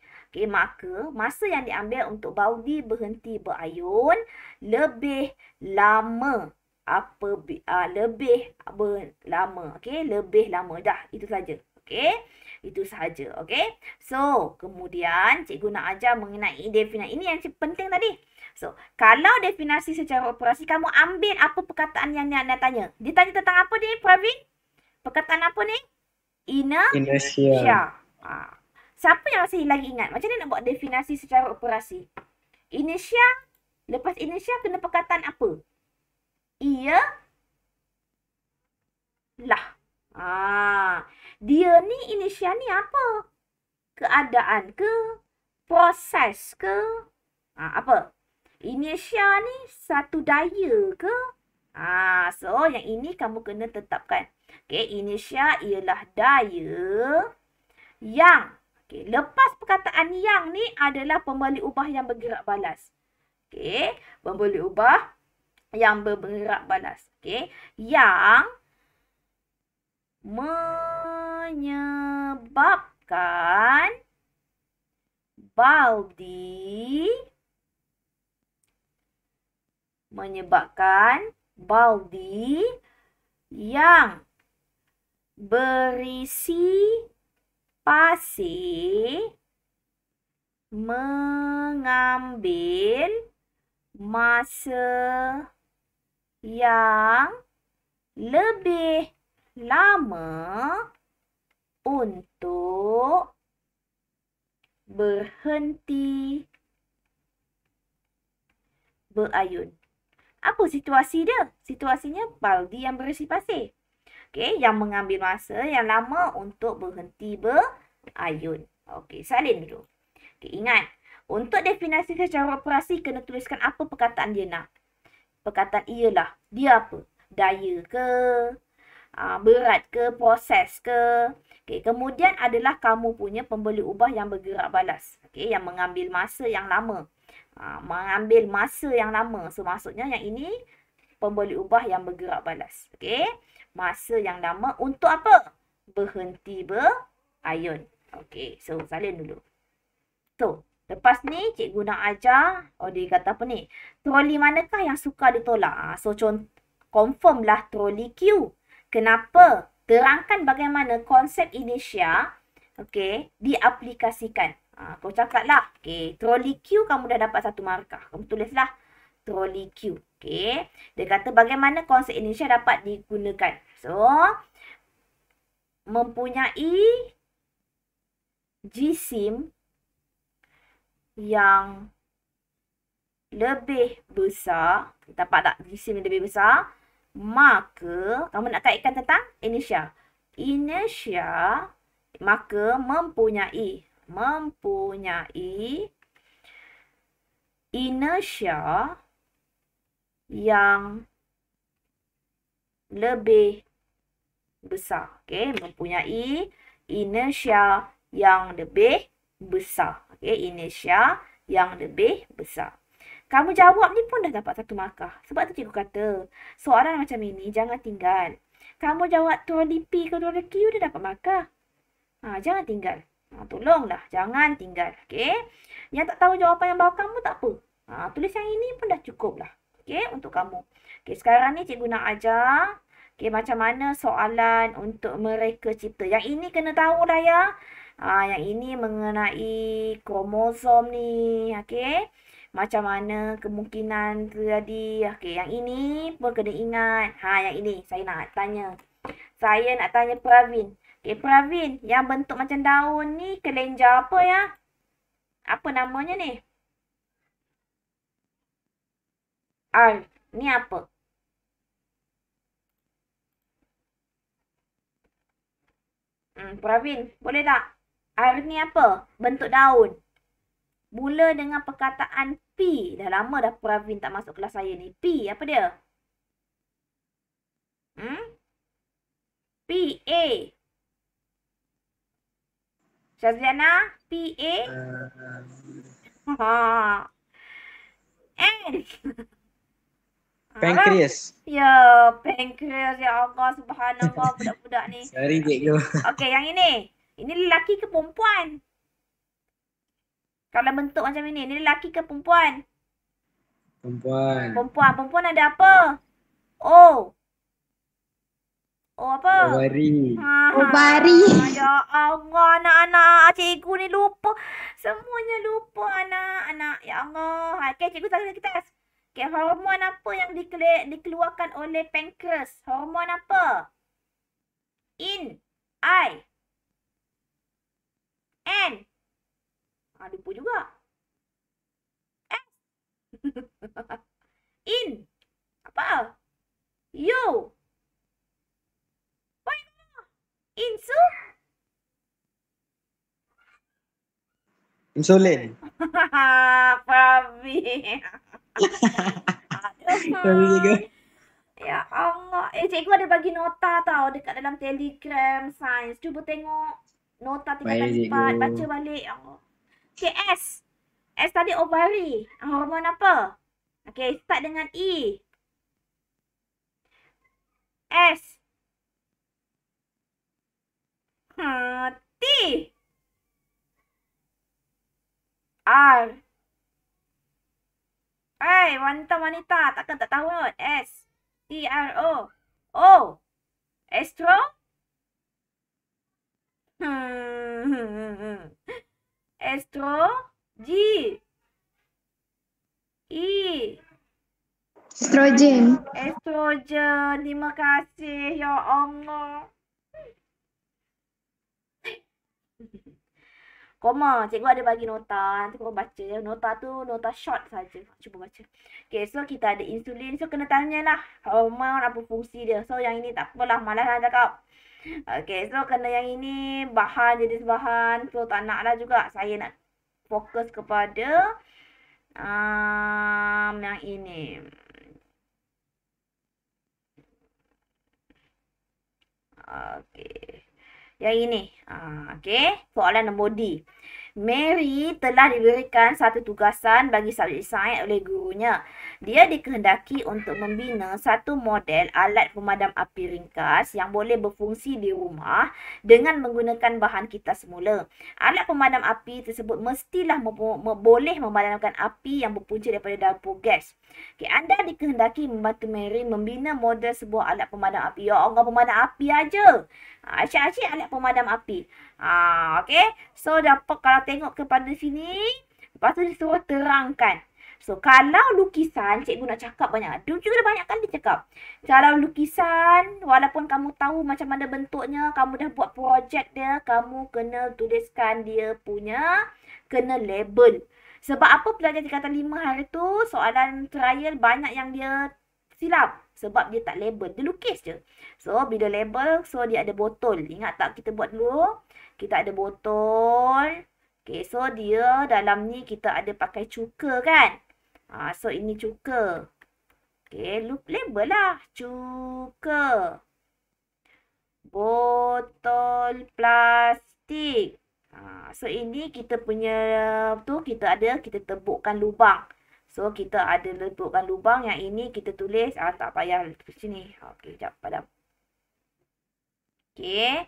maka masa yang diambil untuk baudi berhenti berayun lebih lama. Lebih lama. Lebih lama. Dah, itu saja. Itu sahaja. So, kemudian cikgu nak ajar mengenai definisi. Ini yang penting tadi. So, kalau definisi secara operasi, kamu ambil apa perkataan yang nak tanya. Dia tanya tentang apa ni, Pravin? Perkataan apa ni? Inertia. Siapa yang masih lagi ingat? Macam mana nak buat definisi secara operasi? Inertia. Lepas inertia kena perkataan apa? Ia lah. Dia ni inertia ni apa? Keadaan ke? Proses ke? Apa? Inertia ni satu daya ke? So yang ini kamu kena tetapkan. Inertia ialah daya yang. Lepas perkataan yang ni adalah pembalik ubah yang bergerak balas. Pembalik ubah yang bergerak balas. Yang menyebabkan baudi yang berisi pasir mengambil masa yang lebih lama untuk berhenti berayun. Apa situasi dia? Situasinya baldi yang berisi pasir. Yang mengambil masa yang lama untuk berhenti berayun. Salin dulu. Ingat, untuk definisi secara operasi kena tuliskan apa perkataan dia nak. Perkataan ialah, dia apa? Daya ke? Berat ke? Proses ke? Kemudian adalah kamu punya pembalik ubah yang bergerak balas. Yang mengambil masa yang lama. Mengambil masa yang lama. So, maksudnya yang ini pembalik ubah yang bergerak balas. Masa yang lama untuk apa? Berhenti berayun. So salin dulu. So, lepas ni cikgu nak ajar, dia kata apa ni? Troli manakah yang suka ditolak? So, confirm lah troli Q. Kenapa? Terangkan bagaimana konsep inertia diaplikasikan. Kau cakap lah. Troli Q kamu dah dapat 1 markah. Kamu tulislah troli Q. Dia kata bagaimana konsep inertia dapat digunakan. So, mempunyai jisim yang lebih besar. Dapat tak jisim yang lebih besar? Maka, kamu nak kaitkan tentang inertia. Inertia, maka mempunyai inertia yang lebih besar. Mempunyai inertia yang lebih besar. Inertia yang lebih besar. Kamu jawab ni pun dah dapat 1 markah. Sebab tu cikgu kata, soalan macam ini jangan tinggal. Kamu jawab troli P ke troli Q dah dapat markah. Jangan tinggal. Tolonglah, jangan tinggal. Yang tak tahu jawapan yang bawah kamu tak apa. Tulis yang ini pun dah cukup lah. Untuk kamu. Sekarang ni cikgu nak ajar. Macam mana soalan untuk mereka cipta. Yang ini kena tahu dah ya. Yang ini mengenai kromosom ni. Macam mana kemungkinan terjadi. Yang ini pun kena ingat. Yang ini saya nak tanya. Saya nak tanya Pravin. Pravin, yang bentuk macam daun ni kelenjar apa ya? Apa namanya ni? R. Ni apa? Pravin, boleh tak? R ni apa? Bentuk daun. Mula dengan perkataan P. Dah lama dah Pravin tak masuk kelas saya ni. P, apa dia? P, A. Syazliana, P-A. Ha. N. Pancreas. Ya, pancreas. Ya Allah, subhanallah budak-budak ni. Sorry cikgu. Okey, yang ini. Ini lelaki ke perempuan? Kalau bentuk macam ini lelaki ke perempuan? Perempuan. Perempuan. Perempuan ada apa? O. O apa? Ovari. Ovari. Ya Allah, anak-anak. Cikgu ni lupa. Semuanya lupa anak-anak. Ya Allah. Okey, cikgu tanya kita. Okey, hormon apa yang dikeluarkan oleh pankreas? Hormon apa? In. I. N. Lupa juga. S. In. Apa? U. Insu? Insulin. Fabi. Sorry cikgu. Ya Allah. Cikgu ada bagi nota tau dekat dalam Telegram Sains. Cuba tengok nota tingkatan Baik, 4. cikgu. Baca balik. Ya Allah. Okay, S. S tadi ovari. Hormon apa? Okay, start dengan E. S. T. R. Wanita. Takkan tak tahu not. S. T. R. O. O. Astro. Astro. G. E. Estrogen. Estrogen. Terima kasih. Ya Allah. Koma. Cikgu ada bagi nota. Nanti korang baca. Nota tu nota short saja. Cuba baca. Okay, so kita ada insulin. So kena tanyalah hormon apa fungsi dia. So yang ini tak apalah. Malas lah cakap. Okay, so kena yang ini bahan, jenis bahan. So tak nak lah juga. Saya nak fokus kepada yang ini. Okay. Yang ini. Okay. Soalan nombor D. Mary telah diberikan satu tugasan bagi subjek sains oleh gurunya. Dia dikehendaki untuk membina satu model alat pemadam api ringkas yang boleh berfungsi di rumah dengan menggunakan bahan kita semula. Alat pemadam api tersebut mestilah boleh memadamkan api yang berpunca daripada dapur gas. Okay, anda dikehendaki membantu Mary membina model sebuah alat pemadam api. Ya Allah, pemadam api aja. Asyik-asyik alat pemadam api. Okay. So, dapat kalau tengok kepada sini. Lepas tu disuruh terangkan. So, kalau lukisan, cikgu nak cakap banyak. Dia juga banyak kali cakap. Kalau lukisan, walaupun kamu tahu macam mana bentuknya, kamu dah buat projek dia, kamu kena tuliskan dia punya, kena label. Sebab apa pelajar tingkatan 5 hari tu, soalan trial banyak yang dia silap. Sebab dia tak label. Dia lukis je. So, bila label, so dia ada botol. Ingat tak kita buat dulu? Kita ada botol. Okay, so dia dalam ni kita ada pakai cuka kan? So, ini cuka. Okay, label lah. Cuka. Botol plastik. So, ini kita punya tu kita tebukkan lubang. So, kita ada letakkan lubang. Yang ini kita tulis. Tak payah ke sini. Okey, sekejap. Padam. Okey.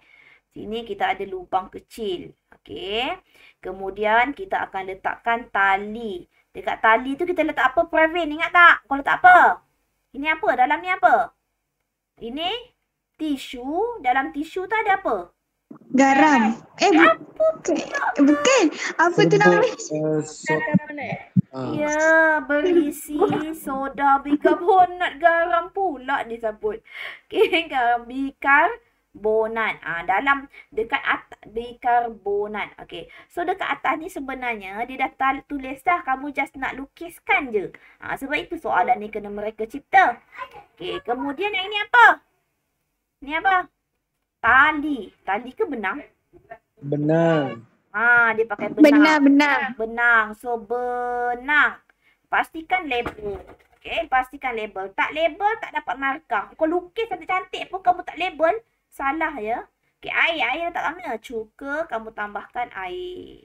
Sini kita ada lubang kecil. Okey. Kemudian, kita akan letakkan tali. Dekat tali tu kita letak apa, Pravin? Ingat tak? Kau letak apa? Ini apa? Dalam ni apa? Ini tisu. Dalam tisu tu ada apa? Garam. Bukan. Apa tu namanya? Ya, berisi soda bikarbonat, garam pula disebut. Okay, garam bikarbonat. Dalam dekat atas bikarbonat. Okay, so dekat atas ni sebenarnya dia dah tulis dah. Kamu just nak lukiskan je. Sebab itu soalan ni kena mereka cipta. Okay, kemudian yang ini apa? Ni apa? Tali. Tali ke benang? Benang. Dia pakai benang. Benang. So, benang. Pastikan label. Okay, pastikan label. Tak label, tak dapat markah. Kau lukis cantik-cantik pun kamu tak label, salah ya. Okay, Okey, air letak kat mana? Cuka kamu tambahkan air.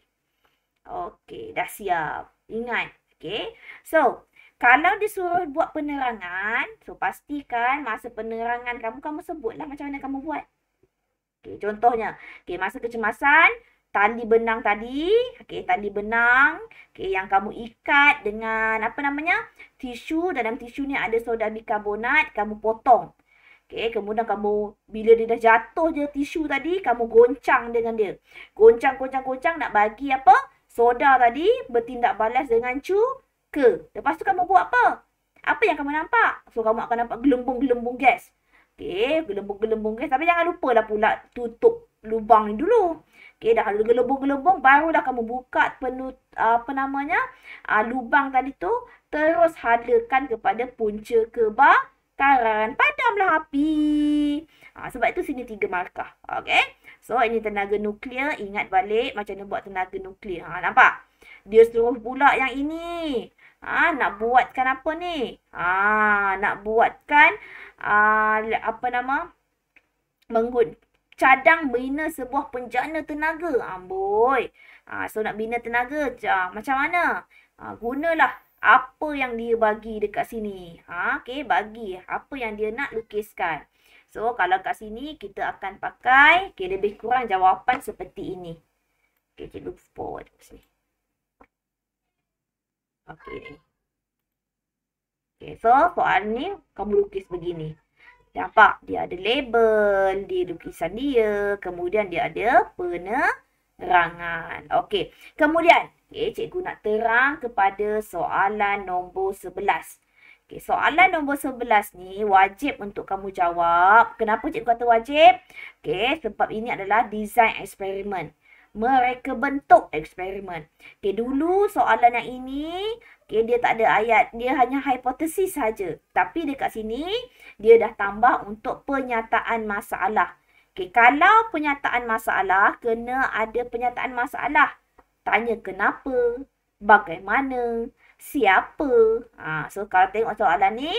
Okey, dah siap. Ingat. Okey. So, kalau disuruh buat penerangan, so pastikan masa penerangan kamu sebutlah macam mana kamu buat. Okey, contohnya, okey, masa kecemasan, tali benang tadi, okey, tali benang, okey, yang kamu ikat dengan apa namanya? Tisu, dalam tisu ni ada soda bikarbonat, kamu potong. Okey, kemudian kamu bila dia dah jatuh je tisu tadi, kamu goncang dengan dia. Goncang nak bagi apa? Soda tadi bertindak balas dengan cuka. Lepas tu kamu buat apa? Apa yang kamu nampak? So kamu akan nampak gelembung-gelembung gas. Okey, gelembung-gelembung gas. Tapi jangan lupa lah pula tutup lubang ni dulu. Okey, dah ada gelembung-gelembung, barulah kamu buka lubang tadi tu. Terus halakan kepada punca kebakaran. Padamlah api. Sebab itu sini 3 markah. Okey. So, ini tenaga nuklear. Ingat balik macam mana buat tenaga nuklear. Nampak? Dia suruh pula yang ini. Nak buatkan apa ni? Nak buatkan cadang bina sebuah penjana tenaga. Amboi. So, nak bina tenaga. Macam mana? Gunalah apa yang dia bagi dekat sini. Okey, bagi apa yang dia nak lukiskan. So, kalau kat sini kita akan pakai lebih kurang jawapan seperti ini. Okey, cikgu forward ke sini. Okey, ni. Okey, so soal ni kamu lukis begini. Nampak? Dia ada label di lukisan dia. Kemudian dia ada penerangan. Okey, kemudian cikgu nak terang kepada soalan nombor 11. Okay, soalan nombor 11 ni wajib untuk kamu jawab. Kenapa cikgu kata wajib? Okay, sebab ini adalah design eksperimen. Mereka bentuk eksperimen. Okay, dulu soalan yang ini, dia tak ada ayat. Dia hanya hipotesis saja. Tapi dekat sini, dia dah tambah untuk penyataan masalah. Okay, kalau penyataan masalah, kena ada penyataan masalah. Tanya kenapa, bagaimana, siapa. So, kalau tengok soalan ni,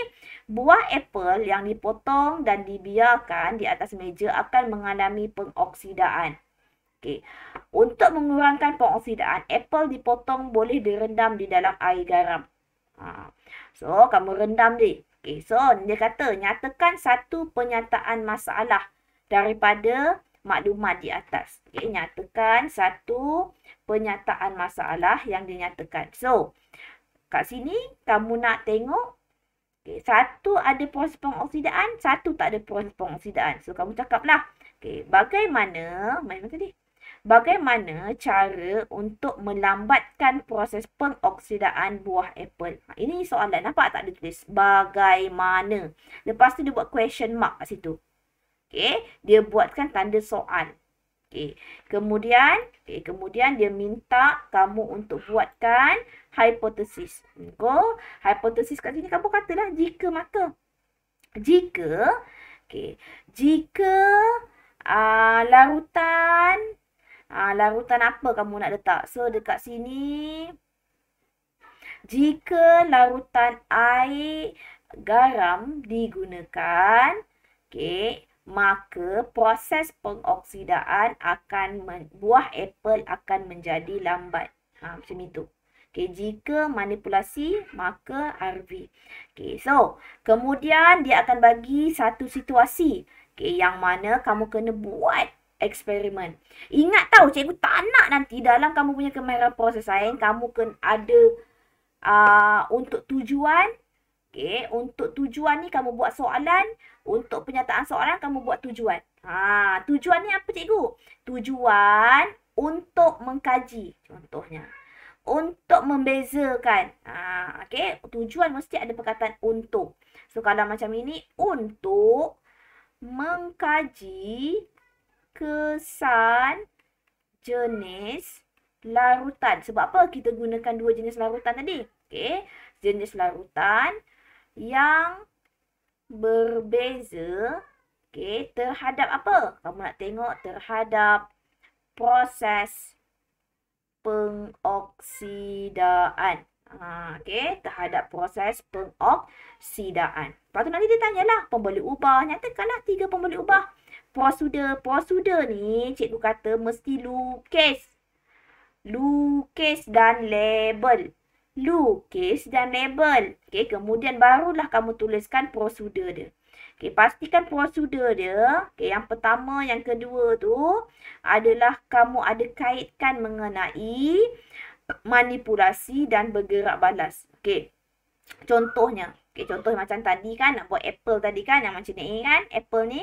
buah apple yang dipotong dan dibiarkan di atas meja akan mengalami pengoksidaan. Okay. Untuk mengurangkan pengoksidaan, apple dipotong boleh direndam di dalam air garam. So, kamu rendam dia. Okay. So, dia kata, nyatakan satu penyataan masalah daripada maklumat di atas. Okay. Nyatakan satu penyataan masalah yang dinyatakan. So, kat sini kamu nak tengok satu ada proses pengoksidaan, satu tak ada proses pengoksidaan. So, kamu cakaplah, bagaimana cara untuk melambatkan proses pengoksidaan buah apple? Ini soalan, nampak tak dia tulis? Bagaimana? Lepas tu dia buat question mark kat situ. Okay, dia buatkan tanda soal. Okay. Kemudian dia minta kamu untuk buatkan hipotesis. Hipotesis kat sini kamu katalah jika maka. Jika larutan apa kamu nak letak? So dekat sini jika larutan air garam digunakan, maka proses pengoksidaan buah apple akan menjadi lambat. Macam itu. Jika manipulasi, maka RV. So, kemudian dia akan bagi satu situasi. Yang mana kamu kena buat eksperimen. Ingat tahu, cikgu tak nak nanti dalam kamu punya kemahiran proses sains, kamu kena ada untuk tujuan. Untuk tujuan ni kamu buat soalan. Untuk penyataan soalan kamu buat tujuan. Tujuan ni apa cikgu? Tujuan untuk mengkaji contohnya. Untuk membezakan. Tujuan mesti ada perkataan untuk. So kalau macam ini, untuk mengkaji kesan jenis larutan. Sebab apa kita gunakan dua jenis larutan tadi? Jenis larutan yang berbeza terhadap apa? Kamu nak tengok terhadap proses pengoksidaan. Terhadap proses pengoksidaan. Lepas tu nanti dia tanyalah pembeli ubah. Nyatakanlah 3 pembeli ubah prosedur. Prosedur ni cikgu kata mesti lukis. Lukis dan label. Lukis dan label. Okey, kemudian barulah kamu tuliskan prosedur dia. Okey, pastikan prosedur dia. Okey, yang pertama, yang kedua tu adalah kamu ada kaitkan mengenai manipulasi dan bergerak balas. Okey. Contohnya. Okey, contoh macam tadi kan, nak buat apple tadi kan, yang macam ni kan, apple ni.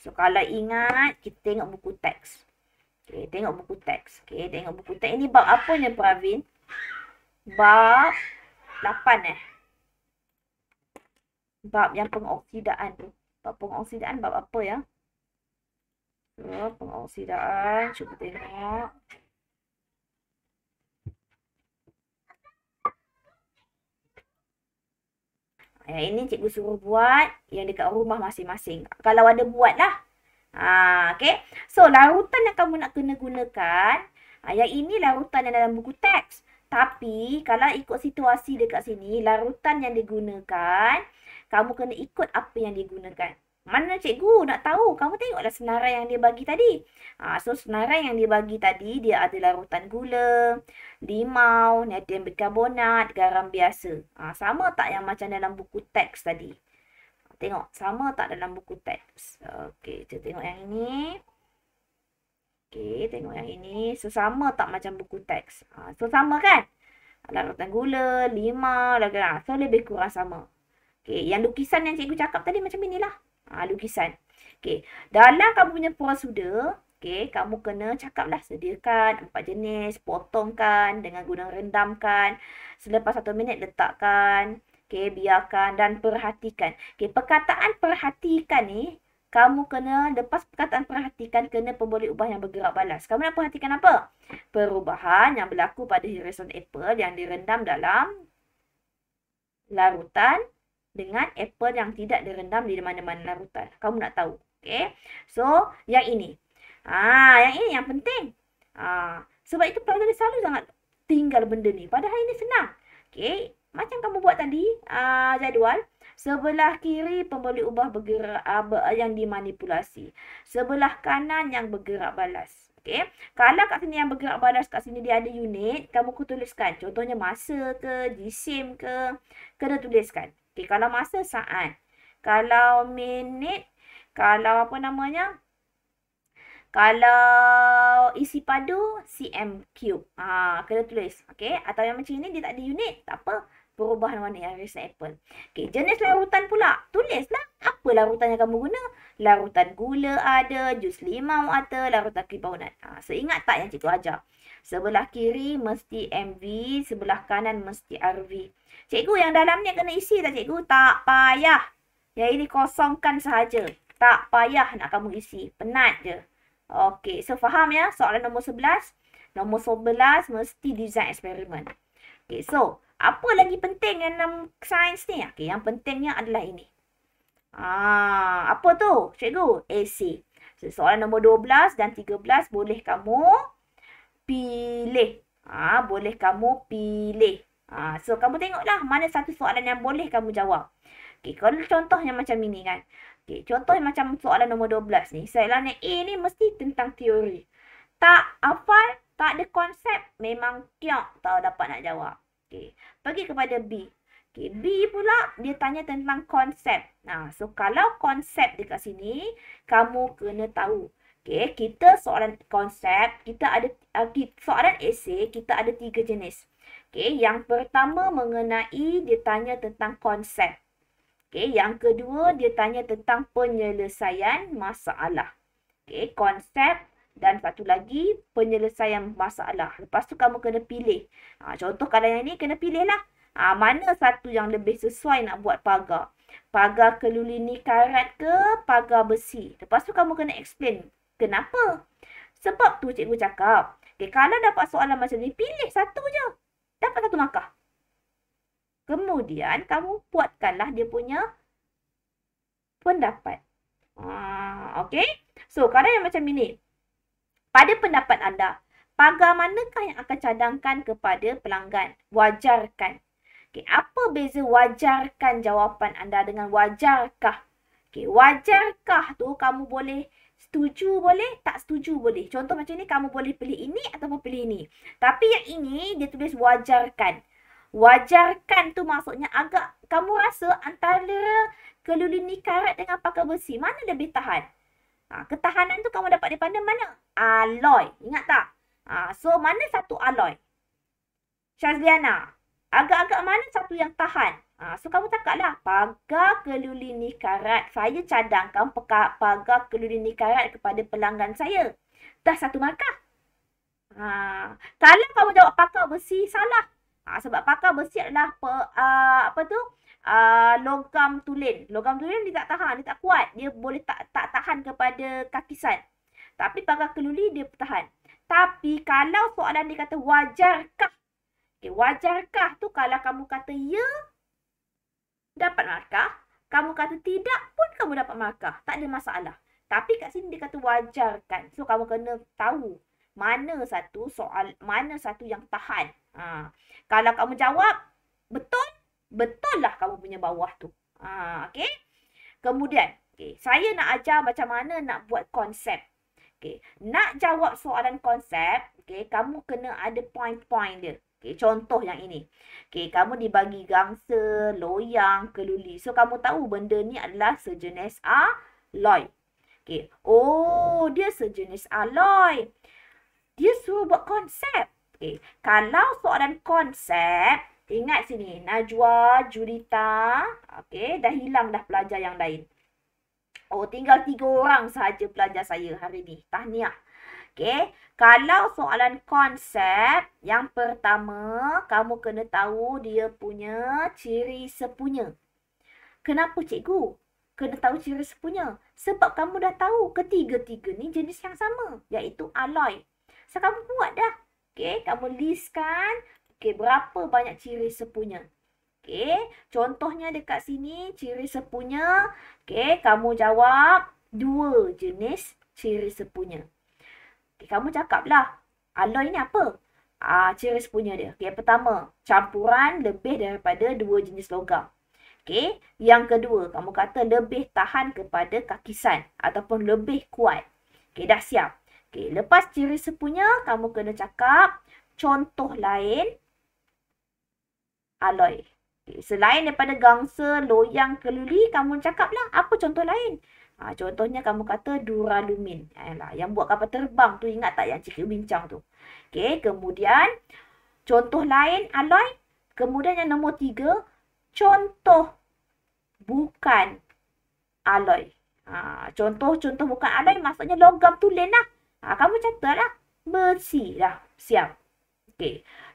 So, kalau ingat, kita tengok buku teks. Okey, tengok buku teks. Okey, tengok buku teks. Ini bab apa ni, Pravin? Bab 8 Bab yang pengoksidaan tu. Bab pengoksidaan bab apa ya? So, pengoksidaan. Cuba tengok. Yang ini cikgu suruh buat yang dekat rumah masing-masing. Kalau ada buat lah. Okay. So, larutan yang kamu nak kena gunakan. Yang ini larutan yang dalam buku teks. Tapi, kalau ikut situasi dekat sini, larutan yang digunakan, kamu kena ikut apa yang digunakan. Mana cikgu nak tahu? Kamu tengoklah senarai yang dia bagi tadi. So, senarai yang dia bagi tadi, dia ada larutan gula, limau, natrium bikarbonat, garam biasa. Sama tak yang macam dalam buku teks tadi? Tengok, sama tak dalam buku teks? Okey, kita tengok yang ini. Okey, tengok yang ini. So, sama tak macam buku teks? So, sama kan? Larutan gula, limau, garam. So, lebih kurang sama. Okey, yang lukisan yang cikgu cakap tadi macam inilah. Lukisan. Okey, dalam kamu punya prosedur, okey, kamu kena cakaplah sediakan 4 jenis, potongkan dengan guna rendamkan. Selepas 1 minit letakkan. Okey, biarkan dan perhatikan. Okey, perkataan perhatikan ni, kamu kena, lepas perkataan perhatikan, kena pemboleh ubah yang bergerak balas. Kamu nak perhatikan apa? Perubahan yang berlaku pada irisan apple yang direndam dalam larutan dengan apple yang tidak direndam di mana-mana larutan. Kamu nak tahu. Okey. So, yang ini. Yang ini yang penting. Sebab itu pelajar selalu sangat tinggal benda ni. Padahal ini senang. Okey. Macam kamu buat tadi, jadual. Sebelah kiri pemboleh ubah bergerak yang dimanipulasi. Sebelah kanan yang bergerak balas. Okey. Kalau kat sini yang bergerak balas, kat sini dia ada unit, kamu tuliskan. Contohnya masa ke, jisim ke, kena tuliskan. Okey, kalau masa saat. Kalau minit, kalau apa namanya? Kalau isi padu, cm cube. Kena tulis. Okey, atau yang macam ini dia tak ada unit, tak apa. Perubahan warna yang irisan apple. Okey, jenis larutan pula. Tulislah apa larutan yang kamu guna. Larutan gula ada, jus limau ada, larutan karbonat. So, ingat tak yang cikgu ajar? Sebelah kiri mesti MV, sebelah kanan mesti RV. Cikgu, yang dalam ni kena isi tak cikgu? Tak payah. Yang ini kosongkan sahaja. Tak payah nak kamu isi. Penat je. Okey, so faham ya? Soalan nombor 11. Nombor 11 mesti design eksperimen. Okey, so apa lagi penting dalam sains ni? Okey, yang pentingnya adalah ini. Apa tu? Cikgu, AC. So, soalan nombor 12 dan 13 boleh kamu pilih. Boleh kamu pilih. So, kamu tengoklah mana satu soalan yang boleh kamu jawab. Okey, kalau contohnya macam ini kan. Okey, contoh macam soalan nombor 12 ni. Soalan A ni mesti tentang teori. Tak hafal, tak ada konsep, memang kiok tak dapat nak jawab. Okey, pergi kepada B. Okey, B pula dia tanya tentang konsep. So kalau konsep dekat sini, kamu kena tahu. Okey, kita soalan konsep, kita ada soalan esei, kita ada 3 jenis. Okey, yang pertama mengenai dia tanya tentang konsep. Okey, yang kedua dia tanya tentang penyelesaian masalah. Okey, konsep dan satu lagi penyelesaian masalah. Lepas tu kamu kena pilih. Contoh kalau yang ni kena pilih lah. Mana satu yang lebih sesuai nak buat pagar. Pagar kelulini karat ke pagar besi. Lepas tu kamu kena explain. Kenapa? Sebab tu cikgu cakap. Okay, kalau dapat soalan macam ni, pilih satu je. Dapat satu markah. Kemudian kamu buatkanlah dia punya pendapat. Okay. So kalau yang macam ini. Pada pendapat anda, pagar manakah yang akan cadangkan kepada pelanggan? Wajarkan. Okay, apa beza wajarkan jawapan anda dengan wajarkah? Okay, wajarkah tu kamu boleh Setuju boleh, tak setuju boleh. Contoh macam ni, kamu boleh pilih ini ataupun pilih ini. Tapi yang ini, dia tulis wajarkan. Wajarkan tu maksudnya agak kamu rasa antara keluli nikarat dengan pagar besi, mana lebih tahan? Ketahanan tu kamu dapat daripada mana? Alloy. Ingat tak? So, mana satu alloy? Syazliana, agak-agak mana satu yang tahan? So, kamu cakaplah, pagar keluli nikarat. Saya cadangkan pagar keluli nikarat kepada pelanggan saya. Dah satu markah. Kalau kamu jawab pagar besi, salah. Sebab pagar besi adalah logam tulen. Logam tulen dia tak tahan, dia tak kuat. Dia boleh tak tahan kepada kakisan. Tapi pagar keluli dia tahan. Tapi kalau soalan dia kata wajarkah? Wajarkah tu kalau kamu kata ya, dapat markah. Kamu kata tidak pun kamu dapat markah. Tak ada masalah. Tapi kat sini dia kata wajarkan. So kamu kena tahu mana satu yang tahan. Kalau kamu jawab betul, betul lah kamu punya bawah tu. Okey. Kemudian, saya nak ajar macam mana nak buat konsep. Nak jawab soalan konsep, kamu kena ada point-point dia. Contoh yang ini. Kamu dibagi gangsa, loyang, keluli. So, kamu tahu benda ni adalah sejenis alloy. Oh, dia sejenis alloy. Dia suruh buat konsep. Kalau soalan konsep, ingat sini. Najwa, Julita. Dah hilang dah pelajar yang lain. Oh, tinggal 3 orang sahaja pelajar saya hari ni. Tahniah. Kalau soalan konsep, yang pertama, kamu kena tahu dia punya ciri sepunya. Kenapa cikgu kena tahu ciri sepunya? Sebab kamu dah tahu ketiga-tiga ni jenis yang sama, iaitu alloy. So, kamu buat dah. Kamu listkan berapa banyak ciri sepunya. Contohnya dekat sini, ciri sepunya. Kamu jawab 2 jenis ciri sepunya. Kamu cakaplah, alloy ni apa? Ciri sepunya dia. Pertama, campuran lebih daripada 2 jenis logam. Yang kedua, kamu kata lebih tahan kepada kakisan ataupun lebih kuat. Dah siap. Lepas ciri sepunya, kamu kena cakap contoh lain alloy. Selain daripada gangsa, loyang, keluli, kamu cakaplah apa contoh lain. Contohnya kamu kata duralumin. Yang buat kapal terbang tu, ingat tak yang cikgu bincang tu. Kemudian contoh lain alloy. Kemudian yang nombor 3, contoh bukan alloy. Contoh bukan alloy maksudnya logam tulen lah. Kamu catatlah besi dah. Siap.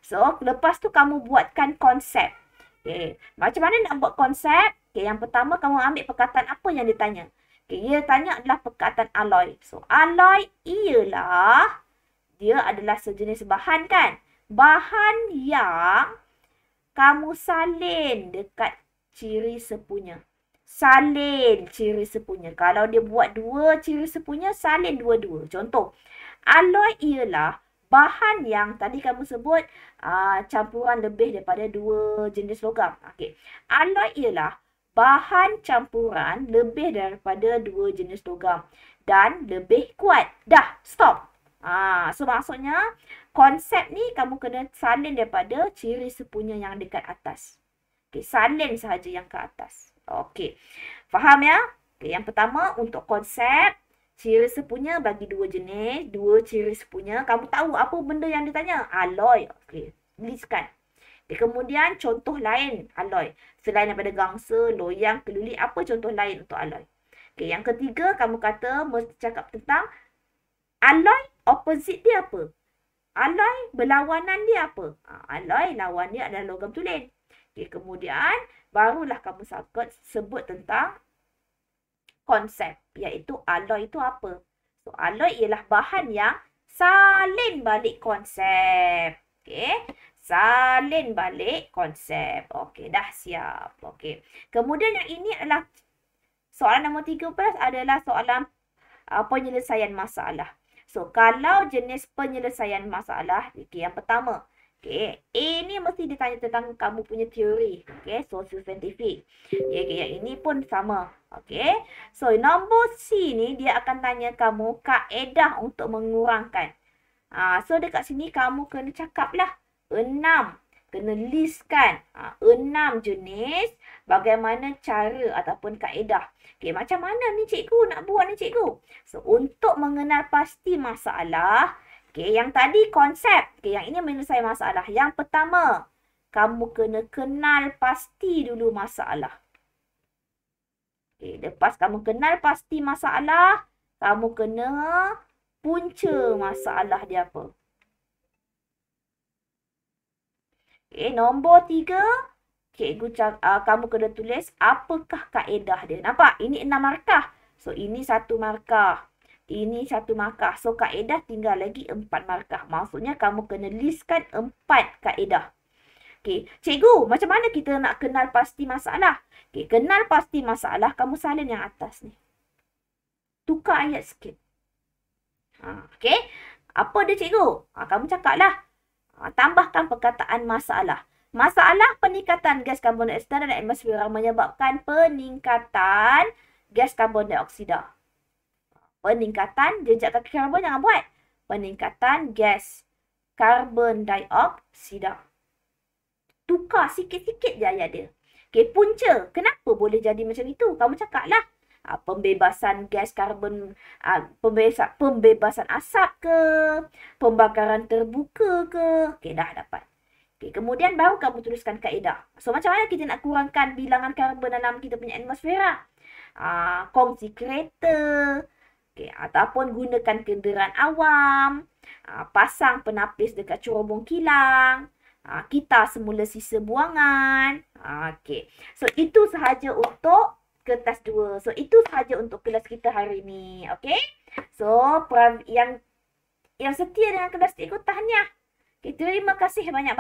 So lepas tu kamu buatkan konsep. Macam mana nak buat konsep? Yang pertama kamu ambil perkataan apa yang ditanya. Dia tanya adalah perkataan alloy. So, alloy ialah, dia adalah sejenis bahan kan? Bahan yang kamu salin dekat ciri sepunya. Salin ciri sepunya. Kalau dia buat 2 ciri sepunya, salin 2-2. Contoh, alloy ialah bahan yang tadi kamu sebut campuran lebih daripada 2 jenis logam. Alloy ialah bahan campuran lebih daripada 2 jenis logam dan lebih kuat. Dah, stop. So maksudnya konsep ni kamu kena salin daripada ciri sepunya yang dekat atas. Salin sahaja yang ke atas. Faham ya? Yang pertama untuk konsep, ciri sepunya bagi 2 jenis, 2 ciri sepunya. Kamu tahu apa benda yang ditanya? Alloy. Listkan. Kemudian contoh lain alloy. Selain daripada gangsa, loyang, keluli, apa contoh lain untuk alloy? Yang ketiga, kamu kata mesti cakap tentang alloy, opposite dia apa? Alloy, berlawanan dia apa? Alloy, lawan dia adalah logam tulen. Kemudian, barulah kamu sebut tentang konsep, iaitu alloy itu apa? So, alloy ialah bahan yang salin balik konsep. Salin balik konsep. Dah siap. Kemudian yang ini adalah soalan nombor 13 adalah soalan penyelesaian masalah. So, kalau jenis penyelesaian masalah, yang pertama, A ni mesti ditanya tentang kamu punya teori, social scientific. Yang ini pun sama. Okey. So, nombor C ni dia akan tanya kamu kaedah untuk mengurangkan. So, dekat sini kamu kena cakap lah. 6. Kena listkan 6 jenis bagaimana cara ataupun kaedah. Okey, macam mana ni cikgu nak buat ni cikgu? So, untuk mengenal pasti masalah, okey, yang tadi konsep. Okey, yang ini menyelesaikan masalah. Yang pertama, kamu kena kenal pasti dulu masalah. Okey, lepas kamu kenal pasti masalah, kamu kena punca masalah dia apa. Okey, nombor 3, cikgu kamu kena tulis apakah kaedah dia. Nampak? Ini 6 markah. So, ini 1 markah. Ini 1 markah. So, kaedah tinggal lagi 4 markah. Maksudnya, kamu kena listkan 4 kaedah. Okey, cikgu, macam mana kita nak kenal pasti masalah? Okey, kenal pasti masalah, kamu salin yang atas ni. Tukar ayat sikit. Okey, apa dia cikgu? Kamu cakap lah. Tambahkan perkataan masalah. Masalah peningkatan gas karbon dioksida dalam atmosfera menyebabkan peningkatan gas karbon dioksida. Peningkatan jejak kaki karbon jangan buat. Peningkatan gas karbon dioksida. Tukar sikit-sikit je ayat dia. Okey, punca. Kenapa boleh jadi macam itu? Kamu cakap lah. Pembebasan gas karbon, pembebasan asap ke, pembakaran terbuka ke. Okey, dah dapat. Okey, kemudian baru kamu tuliskan kaedah. So, macam mana kita nak kurangkan bilangan karbon dalam kita punya atmosfera? Kongsi kereta, okey, ataupun gunakan kenderaan awam, pasang penapis dekat cerobong kilang, kita semula sisa buangan. Okey, so itu sahaja untuk kertas 2. So, itu sahaja untuk kelas kita hari ni. Okey, so yang setia dengan kelas cikgu, tahniah. Okay, terima kasih banyak-banyak.